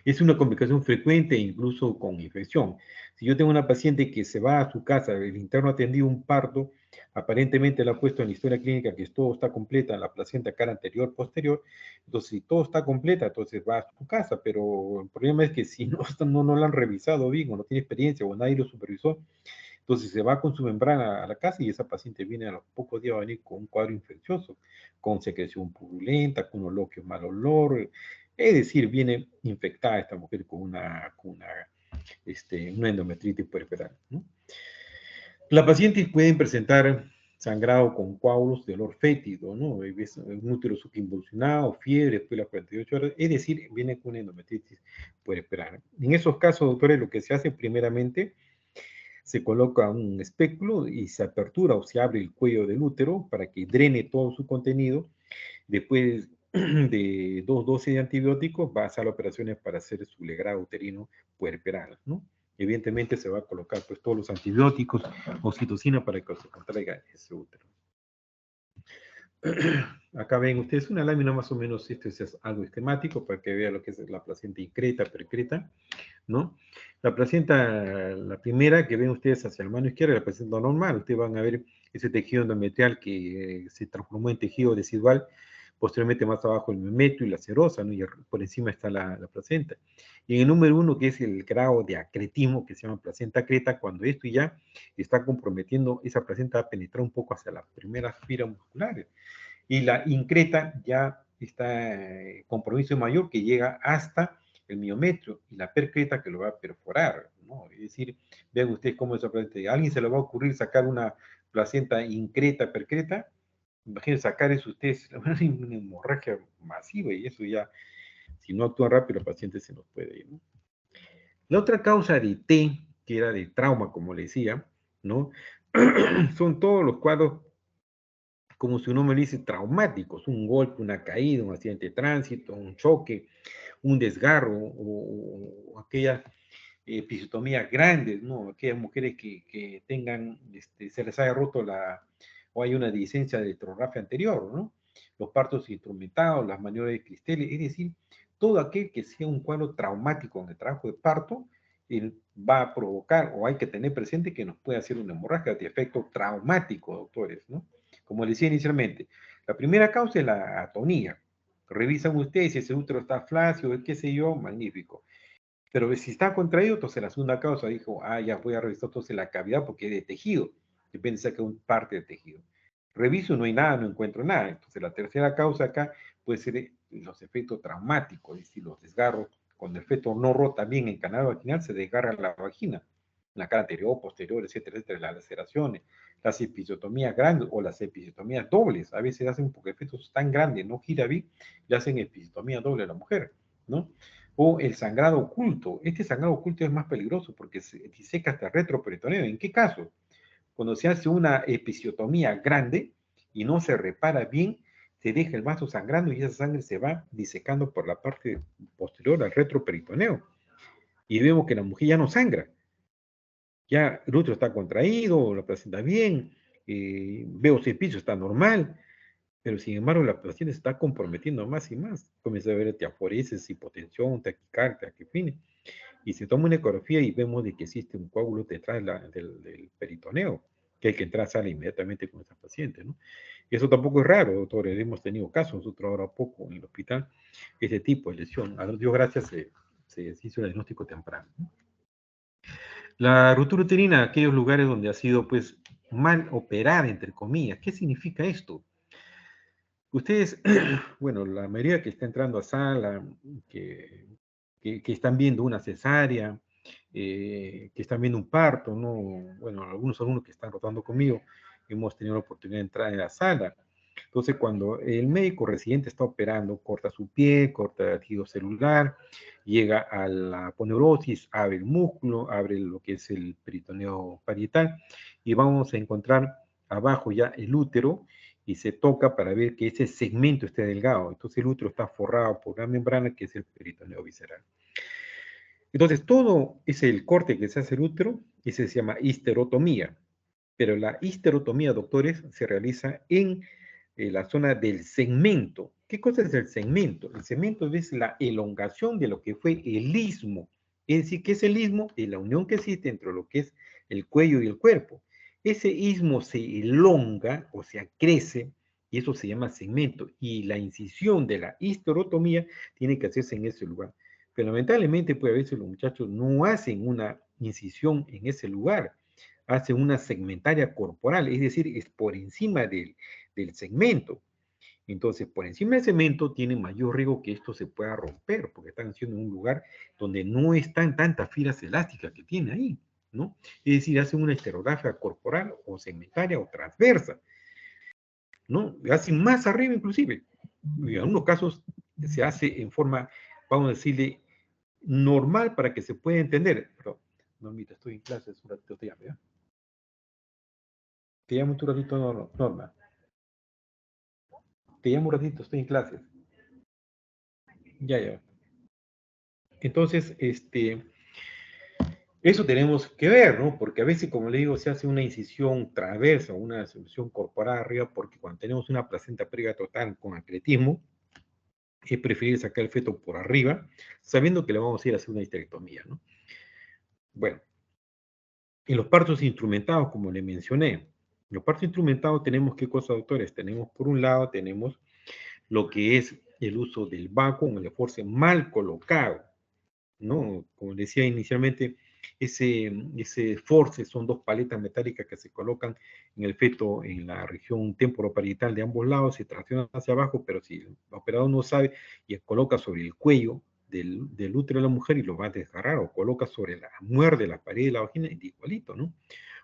Es una complicación frecuente e incluso con infección. Si yo tengo una paciente que se va a su casa, el interno ha atendido un parto, aparentemente le ha puesto en la historia clínica que todo está completa, la placenta cara anterior, posterior, entonces si todo está completa, entonces va a su casa, pero el problema es que si no la han revisado bien o no tiene experiencia o nadie lo supervisó, entonces se va con su membrana a la casa y esa paciente viene a los pocos días a venir con un cuadro infeccioso, con secreción purulenta, con oloquio mal olor, es decir, viene infectada esta mujer con una endometritis puerperal, ¿no? Las pacientes pueden presentar sangrado con coágulos de olor fétido, ¿no? Un útero subinvolucionado, fiebre después de las 48 horas, es decir, viene con una endometritis puerperal. En esos casos, doctores, lo que se hace primeramente, se coloca un espéculo y se apertura o se abre el cuello del útero para que drene todo su contenido. Después de 2 dosis de antibióticos, va a hacer operaciones para hacer su legrado uterino puerperal, ¿no? Evidentemente se va a colocar pues todos los antibióticos, oxitocina para que se contraiga ese útero. Acá ven ustedes una lámina más o menos, esto es algo esquemático para que vean lo que es la placenta increta, percreta, ¿no? La placenta, la primera que ven ustedes hacia la mano izquierda, la placenta normal, ustedes van a ver ese tejido endometrial que se transformó en tejido residual, posteriormente más abajo el memetrio y la serosa, ¿no? Y por encima está la placenta. Y en el número 1, que es el grado de acretismo, que se llama placenta creta, cuando esto ya está comprometiendo, esa placenta va a penetrar un poco hacia las primeras fibras musculares. Y la increta ya está compromiso mayor que llega hasta el miometrio y la percreta que lo va a perforar, ¿no? Es decir, vean ustedes cómo esa placenta, ¿a alguien se le va a ocurrir sacar una placenta increta, percreta? Imagínense sacar eso ustedes, una hemorragia masiva y eso ya, si no actúan rápido, el paciente se nos puede ir, ¿no? La otra causa de T, que era de trauma, como le decía, ¿no? Son todos los cuadros, como su nombre dice, traumáticos, un golpe, una caída, un accidente de tránsito, un choque, un desgarro o aquellas episiotomías grandes, ¿no? Aquellas mujeres que tengan, se les haya roto o hay una dehiscencia de electrografia anterior, ¿no? Los partos instrumentados, las maniobras de Cristeli, es decir, todo aquel que sea un cuadro traumático en el trabajo de parto, va a provocar, o hay que tener presente que nos puede hacer una hemorragia de efecto traumático, doctores, ¿no? Como les decía inicialmente, la primera causa es la atonía. Revisan ustedes si ese útero está flácido, qué sé yo, magnífico. Pero si está contraído, entonces la segunda causa dijo, ya voy a revisar entonces la cavidad porque es de tejido. Depende de que un parte de tejido. Reviso, no hay nada, no encuentro nada. Entonces la tercera causa acá puede ser los efectos traumáticos, es decir, los desgarros. Cuando el feto no rota bien en canal vaginal, se desgarra la vagina, la cara anterior, posterior, etcétera, etcétera, las laceraciones, las episiotomías grandes o las episiotomías dobles. A veces hacen porque el feto es tan grande, no gira bien, le hacen episiotomía doble a la mujer, ¿no? O el sangrado oculto. Este sangrado oculto es más peligroso porque se diseca hasta el retroperitoneo. ¿En qué caso? Cuando se hace una episiotomía grande y no se repara bien, se deja el vaso sangrando y esa sangre se va disecando por la parte posterior al retroperitoneo. Y vemos que la mujer ya no sangra. Ya el útero está contraído, la placenta bien, veo si el piso está normal, pero sin embargo la paciente se está comprometiendo más y más. Comienza a ver tiaforesis, hipotensión, taquicardia, taquipine. Y se toma una ecografía y vemos de que existe un coágulo detrás del peritoneo, que hay que entrar a sala inmediatamente con esa paciente, ¿no? Eso tampoco es raro, doctores. Hemos tenido casos nosotros ahora poco en el hospital, ese tipo de lesión. A Dios gracias se hizo el diagnóstico temprano, ¿no? La ruptura uterina, aquellos lugares donde ha sido pues mal operada, entre comillas. ¿Qué significa esto? Ustedes, bueno, la mayoría que está entrando a sala, que, que están viendo una cesárea, que están viendo un parto, ¿no? Bueno, algunos alumnos que están rotando conmigo, hemos tenido la oportunidad de entrar en la sala. Entonces, cuando el médico residente está operando, corta su pie, corta el tejido celular, llega a la aponeurosis, abre el músculo, abre lo que es el peritoneo parietal, y vamos a encontrar abajo ya el útero, y se toca para ver que ese segmento esté delgado. Entonces el útero está forrado por una membrana que es el peritoneo visceral. Entonces todo ese el corte que se hace el útero, ese se llama histerotomía. Pero la histerotomía, doctores, se realiza en la zona del segmento. ¿Qué cosa es el segmento? El segmento es la elongación de lo que fue el istmo. Es decir, ¿qué es el istmo? Es la unión que existe entre lo que es el cuello y el cuerpo. Ese istmo se elonga, o sea, crece, y eso se llama segmento. Y la incisión de la histerotomía tiene que hacerse en ese lugar. Pero lamentablemente, pues a veces los muchachos no hacen una incisión en ese lugar, hacen una segmentaria corporal, es decir, es por encima del segmento. Entonces, por encima del segmento tiene mayor riesgo que esto se pueda romper, porque están haciendo en un lugar donde no están tantas fibras elásticas que tiene ahí, ¿no? Es decir, hacen una estereografía corporal o segmentaria o transversa, ¿no? Hacen más arriba inclusive. Y en algunos casos se hace en forma, vamos a decirle, normal para que se pueda entender. Pero, Normita, estoy en clase, es un ratito te llamo, ¿ya? Te llamo un ratito, Norma. Te llamo un ratito, estoy en clases. Ya, ya. Entonces, eso tenemos que ver, ¿no? Porque a veces, como le digo, se hace una incisión transversa, una incisión corporal arriba, porque cuando tenemos una placenta previa total con atletismo, es preferible sacar el feto por arriba, sabiendo que le vamos a ir a hacer una histerectomía, ¿no? Bueno, en los partos instrumentados, como le mencioné, en los partos instrumentados tenemos qué cosas, doctores. Tenemos, por un lado, tenemos lo que es el uso del vacuum, el esfuerzo mal colocado, ¿no? Como decía inicialmente, ese force son dos paletas metálicas que se colocan en el feto en la región temporoparietal de ambos lados, se traccionan hacia abajo, pero si el operador no sabe y coloca sobre el cuello del útero de la mujer y lo va a desgarrar, o coloca sobre la muerde la pared de la vagina, es igualito, ¿no?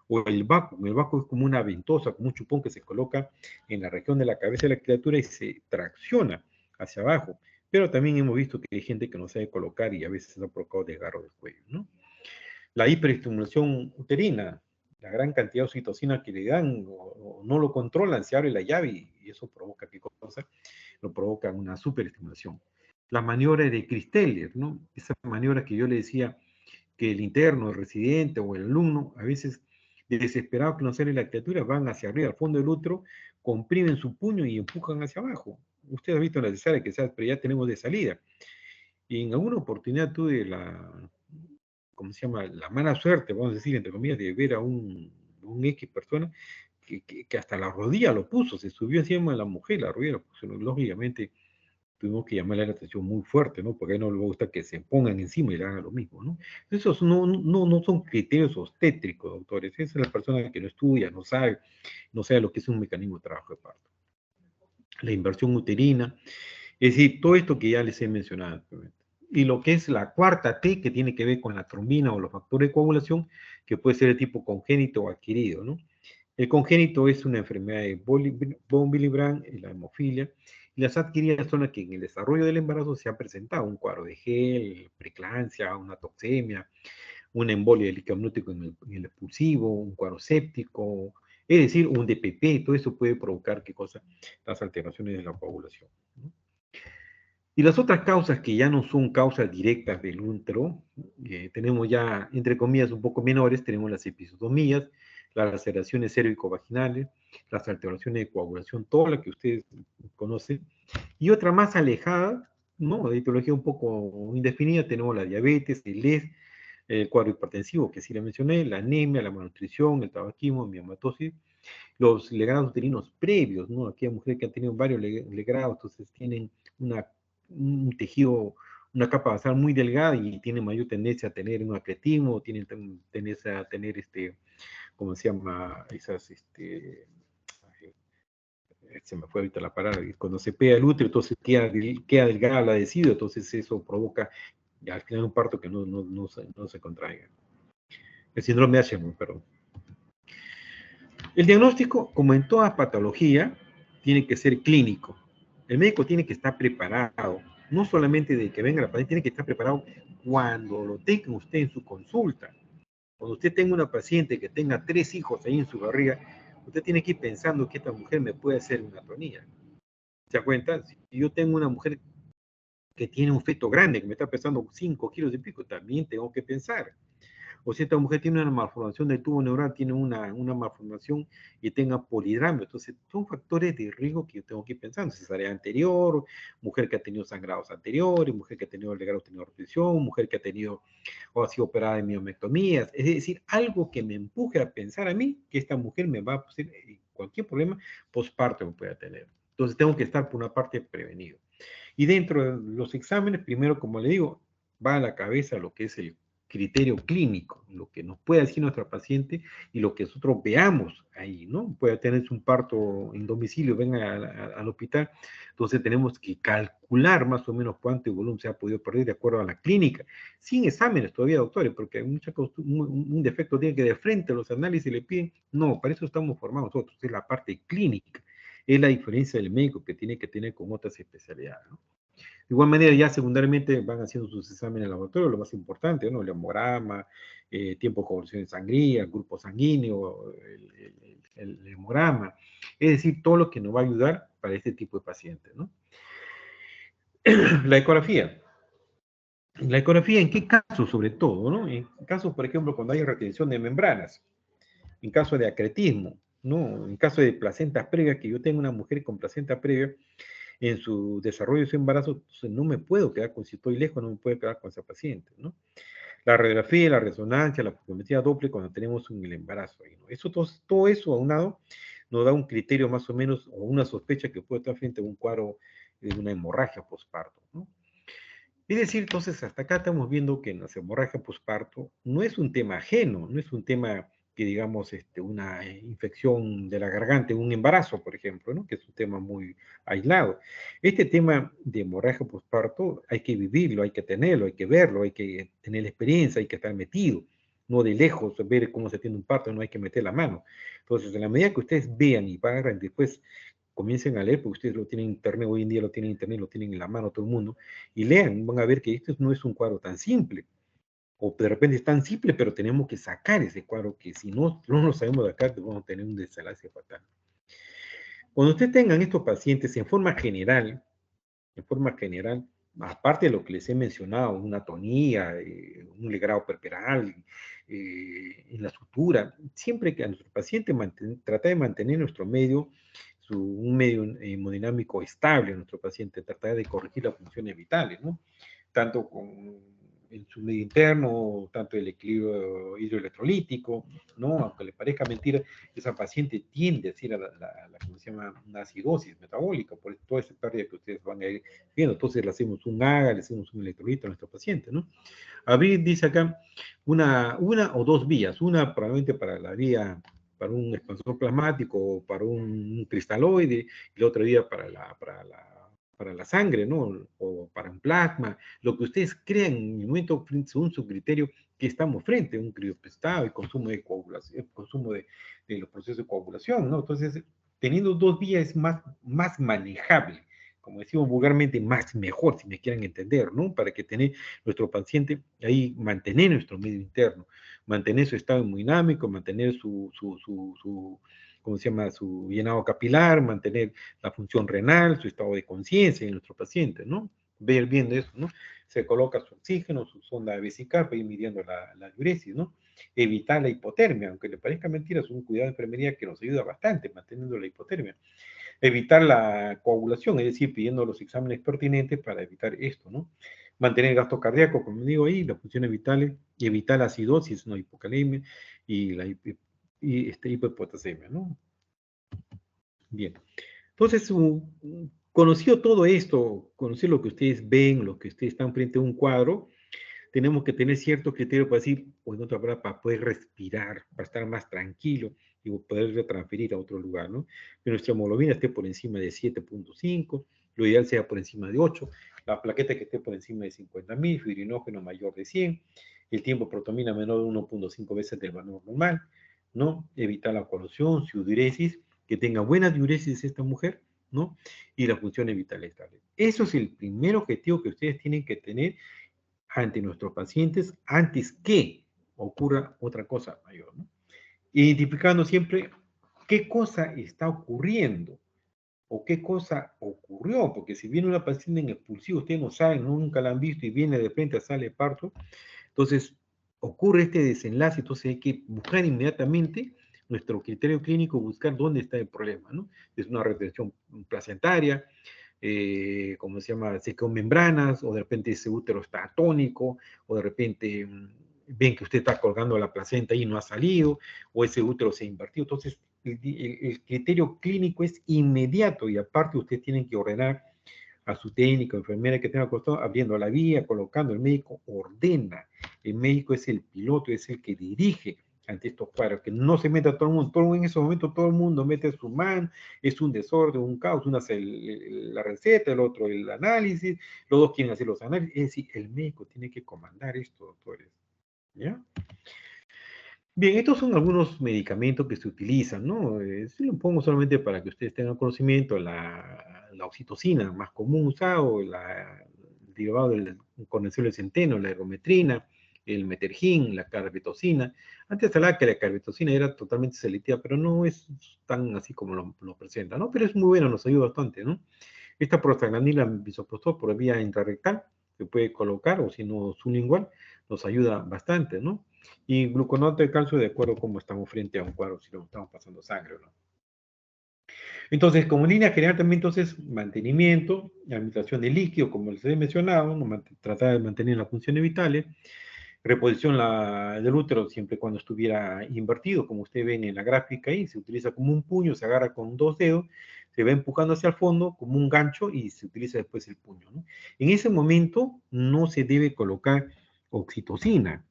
O el vacuum es como una ventosa, como un chupón que se coloca en la región de la cabeza de la criatura y se tracciona hacia abajo. Pero también hemos visto que hay gente que no sabe colocar y a veces ha provocado desgarro del cuello, ¿no? La hiperestimulación uterina, la gran cantidad de oxitocina que le dan o no lo controlan, se abre la llave y eso provoca qué cosa, lo provoca una superestimulación. La maniobra de Christeller, ¿no? Esa maniobra que yo le decía que el interno, el residente o el alumno, a veces desesperados que no sale la criatura, van hacia arriba, al fondo del útero, comprimen su puño y empujan hacia abajo. Usted ha visto en la cesárea que sea, pero ya tenemos de salida. Y en alguna oportunidad tuve ¿cómo se llama? La mala suerte, vamos a decir, entre comillas, de ver a un X persona que hasta la rodilla lo puso, se subió encima de la mujer, la rodilla lo puso, lógicamente tuvimos que llamarle la atención muy fuerte, ¿no? Porque a él no le gusta que se pongan encima y le hagan lo mismo, ¿no? Esos no son criterios obstétricos, doctores. Esa es la persona que no estudia, no sabe lo que es un mecanismo de trabajo de parto. La inversión uterina, es decir, todo esto que ya les he mencionado anteriormente. Y lo que es la cuarta T, que tiene que ver con la trombina o los factores de coagulación, que puede ser de tipo congénito o adquirido, ¿no? El congénito es una enfermedad de von Willebrand, la hemofilia, y las adquiridas son las que en el desarrollo del embarazo se ha presentado un cuadro de gel, preeclampsia, una toxemia, una embolia del líquido amniótico en el expulsivo, un cuadro séptico, es decir, un DPP, todo eso puede provocar, ¿qué cosa? Las alteraciones de la coagulación, ¿no? Y las otras causas que ya no son causas directas del útero, tenemos ya, entre comillas, un poco menores, tenemos las episiotomías, las laceraciones cérvico-vaginales, las alteraciones de coagulación, toda la que ustedes conocen, y otra más alejada, ¿no? De etiología un poco indefinida, tenemos la diabetes, el cuadro hipertensivo, que sí le mencioné, la anemia, la malnutrición, el tabaquismo, miomatosis, los legrados uterinos previos, ¿no? Aquí hay mujeres que han tenido varios legrados, entonces tienen un tejido, una capa basal muy delgada y tienen mayor tendencia a tener un acretismo, tienen tendencia a tener ¿cómo se llama? Se me fue ahorita la palabra, cuando se pega el útero, entonces queda delgada la decido, entonces eso provoca al final un parto que no se contraiga. El síndrome de Hashimoto, perdón. El diagnóstico, como en toda patología, tiene que ser clínico. El médico tiene que estar preparado, no solamente de que venga la paciente, tiene que estar preparado cuando lo tenga usted en su consulta. Cuando usted tenga una paciente que tenga 3 hijos ahí en su barriga, usted tiene que ir pensando que esta mujer me puede hacer una atonía. ¿Se da cuenta? Si yo tengo una mujer que tiene un feto grande, que me está pesando 5 kilos y pico, también tengo que pensar. O si esta mujer tiene una malformación del tubo neural, tiene una malformación y tenga polidramio. Entonces, son factores de riesgo que yo tengo que ir pensando. Cesárea anterior, mujer que ha tenido sangrados anteriores, mujer que ha tenido legrado, tenido retención, mujer que ha tenido o ha sido operada de miomectomías. Es decir, algo que me empuje a pensar a mí que esta mujer me va a hacer cualquier problema postparto que pueda tener. Entonces, tengo que estar por una parte prevenido. Y dentro de los exámenes, primero, como le digo, va a la cabeza lo que es el criterio clínico, lo que nos puede decir nuestra paciente y lo que nosotros veamos ahí, ¿no? Puede tener un parto en domicilio, venga al hospital, entonces tenemos que calcular más o menos cuánto volumen se ha podido perder de acuerdo a la clínica, sin exámenes todavía, doctores, porque hay un defecto tiene que de frente a los análisis le piden, no, para eso estamos formados nosotros, es la parte clínica, es la diferencia del médico que tiene que tener con otras especialidades, ¿no? De igual manera, ya secundariamente van haciendo sus exámenes en el laboratorio, lo más importante, ¿no? El hemograma, tiempo de coagulación de sangría, grupo sanguíneo, el hemograma. Es decir, todo lo que nos va a ayudar para este tipo de pacientes, ¿no? La ecografía. La ecografía, ¿en qué casos sobre todo, no? En casos, por ejemplo, cuando hay retención de membranas, en caso de acretismo, ¿no? En caso de placentas previas, que yo tengo una mujer con placenta previa, en su desarrollo de su embarazo, entonces no me puedo quedar con, si estoy lejos, no me puedo quedar con esa paciente, ¿no? La radiografía, la resonancia, la fotometría Doppler cuando tenemos el embarazo ahí, ¿no? Eso, todo eso aunado nos da un criterio más o menos, o una sospecha que puede estar frente a un cuadro de una hemorragia postparto, ¿no? Es decir, entonces, hasta acá estamos viendo que en la hemorragia postparto no es un tema ajeno, no es un tema que digamos una infección de la garganta, un embarazo, por ejemplo, ¿no? Que es un tema muy aislado. Este tema de hemorragia postparto hay que vivirlo, hay que tenerlo, hay que verlo, hay que tener la experiencia, hay que estar metido, no de lejos, ver cómo se tiene un parto, no hay que meter la mano. Entonces, en la medida que ustedes vean y van después comiencen a leer, porque ustedes lo tienen en internet, hoy en día lo tienen en internet, lo tienen en la mano todo el mundo, y lean, van a ver que esto no es un cuadro tan simple, o de repente es tan simple, pero tenemos que sacar ese cuadro que si no lo sabemos de acá, vamos a tener un desenlace fatal. Cuando ustedes tengan estos pacientes en forma general, aparte de lo que les he mencionado, una atonía, un legrado perperal, en la sutura, siempre que a nuestro paciente trata de mantener nuestro medio, un medio hemodinámico estable, nuestro paciente trata de corregir las funciones vitales, ¿no? Tanto con en su medio interno, tanto el equilibrio hidroelectrolítico, ¿no? Aunque le parezca mentira, esa paciente tiende a ir a ¿cómo se llama? Una acidosis metabólica, por toda esa pérdida que ustedes van a ir viendo. Entonces le hacemos un AGA, le hacemos un electrolito a nuestro paciente, ¿no? Abril dice acá una o dos vías, una probablemente para la vía, para un expansor plasmático o para un cristaloide, y la otra vía para la sangre, ¿no? O para un plasma, lo que ustedes crean en el momento, según su criterio, que estamos frente a un criopestado y consumo de coagulación, consumo de los procesos de coagulación, ¿no? Entonces, teniendo dos vías es más manejable, como decimos vulgarmente, más mejor, si me quieren entender, ¿no? Para que tener nuestro paciente ahí, mantener nuestro medio interno, mantener su estado hemodinámico, mantener ¿cómo se llama? Su llenado capilar, mantener la función renal, su estado de conciencia en nuestro paciente, ¿no? Ver bien de eso, ¿no? Se coloca su oxígeno, su sonda vesical para ir midiendo la diuresis, ¿no? Evitar la hipotermia, aunque le parezca mentira, es un cuidado de enfermería que nos ayuda bastante manteniendo la hipotermia. Evitar la coagulación, es decir, pidiendo los exámenes pertinentes para evitar esto, ¿no? Mantener el gasto cardíaco, como digo ahí, las funciones vitales, y evitar la acidosis, no hipocalemia, y la hipopotasemia, ¿no? Bien. Entonces, conocido todo esto, conocer lo que ustedes ven, lo que ustedes están frente a un cuadro, tenemos que tener cierto criterio para decir, o en otra palabra, para poder respirar, para estar más tranquilo y poder retransferir a otro lugar, ¿no? Que nuestra hemoglobina esté por encima de 7.5, lo ideal sea por encima de 8, la plaqueta que esté por encima de 50.000, fibrinógeno mayor de 100, el tiempo protomina menor de 1.5 veces del valor normal, ¿no? Evitar la coagulación, su diuresis, que tenga buena diuresis esta mujer, ¿no? Y la función vital estable. Eso es el primer objetivo que ustedes tienen que tener ante nuestros pacientes antes que ocurra otra cosa mayor, ¿no? Identificando siempre qué cosa está ocurriendo o qué cosa ocurrió, porque si viene una paciente en expulsivo, ustedes no saben, nunca la han visto y viene de frente a sala de parto, entonces ocurre este desenlace, entonces hay que buscar inmediatamente nuestro criterio clínico, buscar dónde está el problema, ¿no? Es una retención placentaria, ¿cómo se llama? Se quedó membranas, o de repente ese útero está atónico, o de repente ven que usted está colgando la placenta y no ha salido, o ese útero se ha invertido. Entonces, el criterio clínico es inmediato y aparte usted tiene que ordenar a su técnico, enfermera que tenga costado, abriendo la vía, colocando, el médico ordena, el médico es el piloto, es el que dirige ante estos cuadros, que no se meta todo el mundo, en ese momento todo el mundo mete su mano, es un desorden, un caos, una hace la receta, el otro el análisis, los dos quieren hacer los análisis, es decir, el médico tiene que comandar esto, doctores, ¿ya? Bien, estos son algunos medicamentos que se utilizan, ¿no? Si lo pongo solamente para que ustedes tengan conocimiento, la oxitocina, más común usado, el derivado del coenzymo de centeno, la ergometrina, el metergin, la carbetocina. Antes se hablaba que la carbetocina era totalmente selectiva, pero no es tan así como lo presenta, ¿no? Pero es muy bueno, nos ayuda bastante, ¿no? Esta prostaglandina bisoprostol por vía intrarrectal se puede colocar, o si no, sublingual, nos ayuda bastante, ¿no? Y gluconato de calcio de acuerdo a cómo estamos frente a un cuadro, si lo estamos pasando sangre o no. Entonces, como línea general también, entonces, mantenimiento, administración de líquido, como les he mencionado, tratar de mantener las funciones vitales, reposición del útero siempre cuando estuviera invertido, como ustedes ven en la gráfica ahí, se utiliza como un puño, se agarra con dos dedos, se va empujando hacia el fondo como un gancho y se utiliza después el puño, ¿no? En ese momento no se debe colocar oxitocina,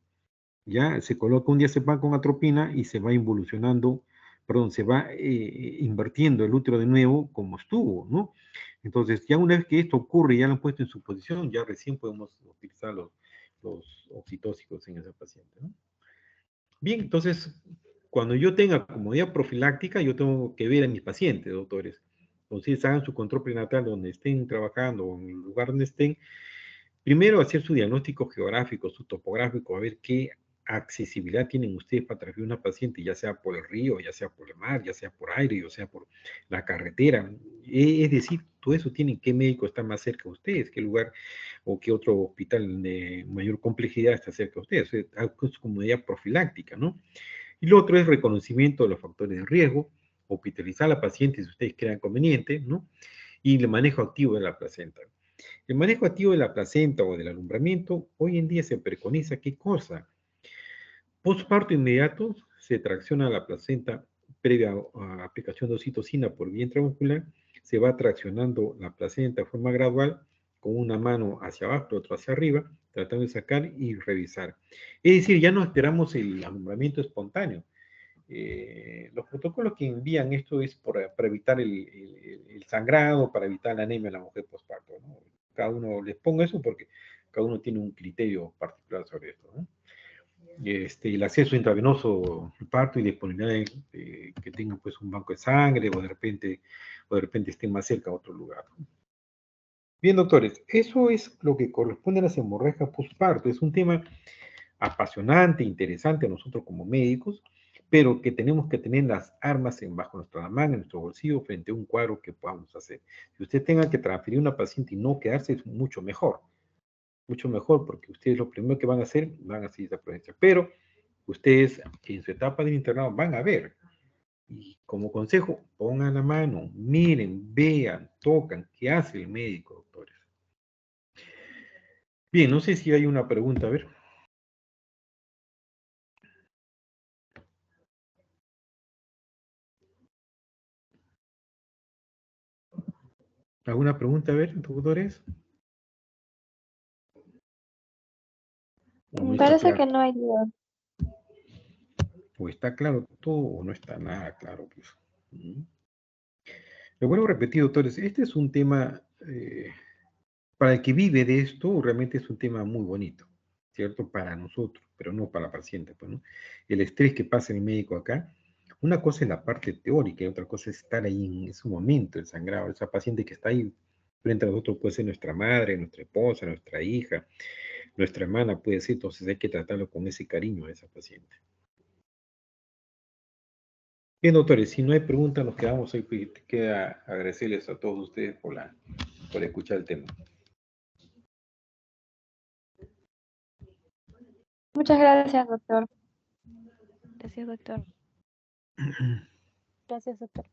ya se coloca un diazepam con atropina y se va involucionando, perdón, se va invirtiendo el útero de nuevo como estuvo, ¿no? Entonces, ya una vez que esto ocurre y ya lo han puesto en su posición, ya recién podemos utilizar los oxitóxicos en esa paciente, ¿no? Bien, entonces, cuando yo tenga comodidad profiláctica, yo tengo que ver a mis pacientes, doctores. Entonces, hagan su control prenatal donde estén trabajando o en el lugar donde estén. Primero, hacer su diagnóstico geográfico, su topográfico, a ver qué accesibilidad tienen ustedes para traer una paciente, ya sea por el río, ya sea por el mar, ya sea por aire, ya sea por la carretera. Es decir, todo eso tienen qué médico está más cerca de ustedes, qué lugar o qué otro hospital de mayor complejidad está cerca de ustedes. Es como medida profiláctica, ¿no? Y lo otro es reconocimiento de los factores de riesgo, hospitalizar a la paciente si ustedes crean conveniente, ¿no? Y el manejo activo de la placenta. El manejo activo de la placenta o del alumbramiento, hoy en día se preconiza qué cosa. Postparto inmediato, se tracciona la placenta previa a aplicación de oxitocina por vía intramuscular, se va traccionando la placenta de forma gradual, con una mano hacia abajo, la otra hacia arriba, tratando de sacar y revisar. Es decir, ya no esperamos el alumbramiento espontáneo. Los protocolos que envían esto es para evitar el sangrado, para evitar la anemia en la mujer postparto, ¿no? Cada uno les pongo eso porque cada uno tiene un criterio particular sobre esto, ¿no? El acceso intravenoso al parto y disponibilidad que tengan pues un banco de sangre o de repente estén más cerca a otro lugar. Bien, doctores, eso es lo que corresponde a las hemorragias postparto. Es un tema apasionante, interesante a nosotros como médicos, pero que tenemos que tener las armas bajo nuestra mano, en nuestro bolsillo, frente a un cuadro que podamos hacer. Si usted tenga que transferir a una paciente y no quedarse, es mucho mejor, porque ustedes lo primero que van a hacer, van a seguir esa provincia. Pero ustedes en su etapa del internado van a ver. Y como consejo, pongan la mano, miren, vean, tocan, ¿qué hace el médico, doctores? Bien, no sé si hay una pregunta, a ver. ¿Alguna pregunta, a ver, doctores? ¿O no está Parece claro? que no hay duda. O está claro todo o no está nada claro, pues. Lo vuelvo a repetir, doctores, este es un tema, para el que vive de esto, realmente es un tema muy bonito, ¿cierto? Para nosotros, pero no para la paciente, pues, ¿no? El estrés que pasa el médico acá, una cosa es la parte teórica y otra cosa es estar ahí en ese momento, el sangrado, esa paciente que está ahí frente a nosotros puede ser nuestra madre, nuestra esposa, nuestra hija, nuestra hermana puede ser, entonces hay que tratarlo con ese cariño a esa paciente. Bien, doctores, si no hay preguntas, nos quedamos ahí. Queda agradecerles a todos ustedes por escuchar el tema. Muchas gracias, doctor. Gracias, doctor. Gracias, doctor.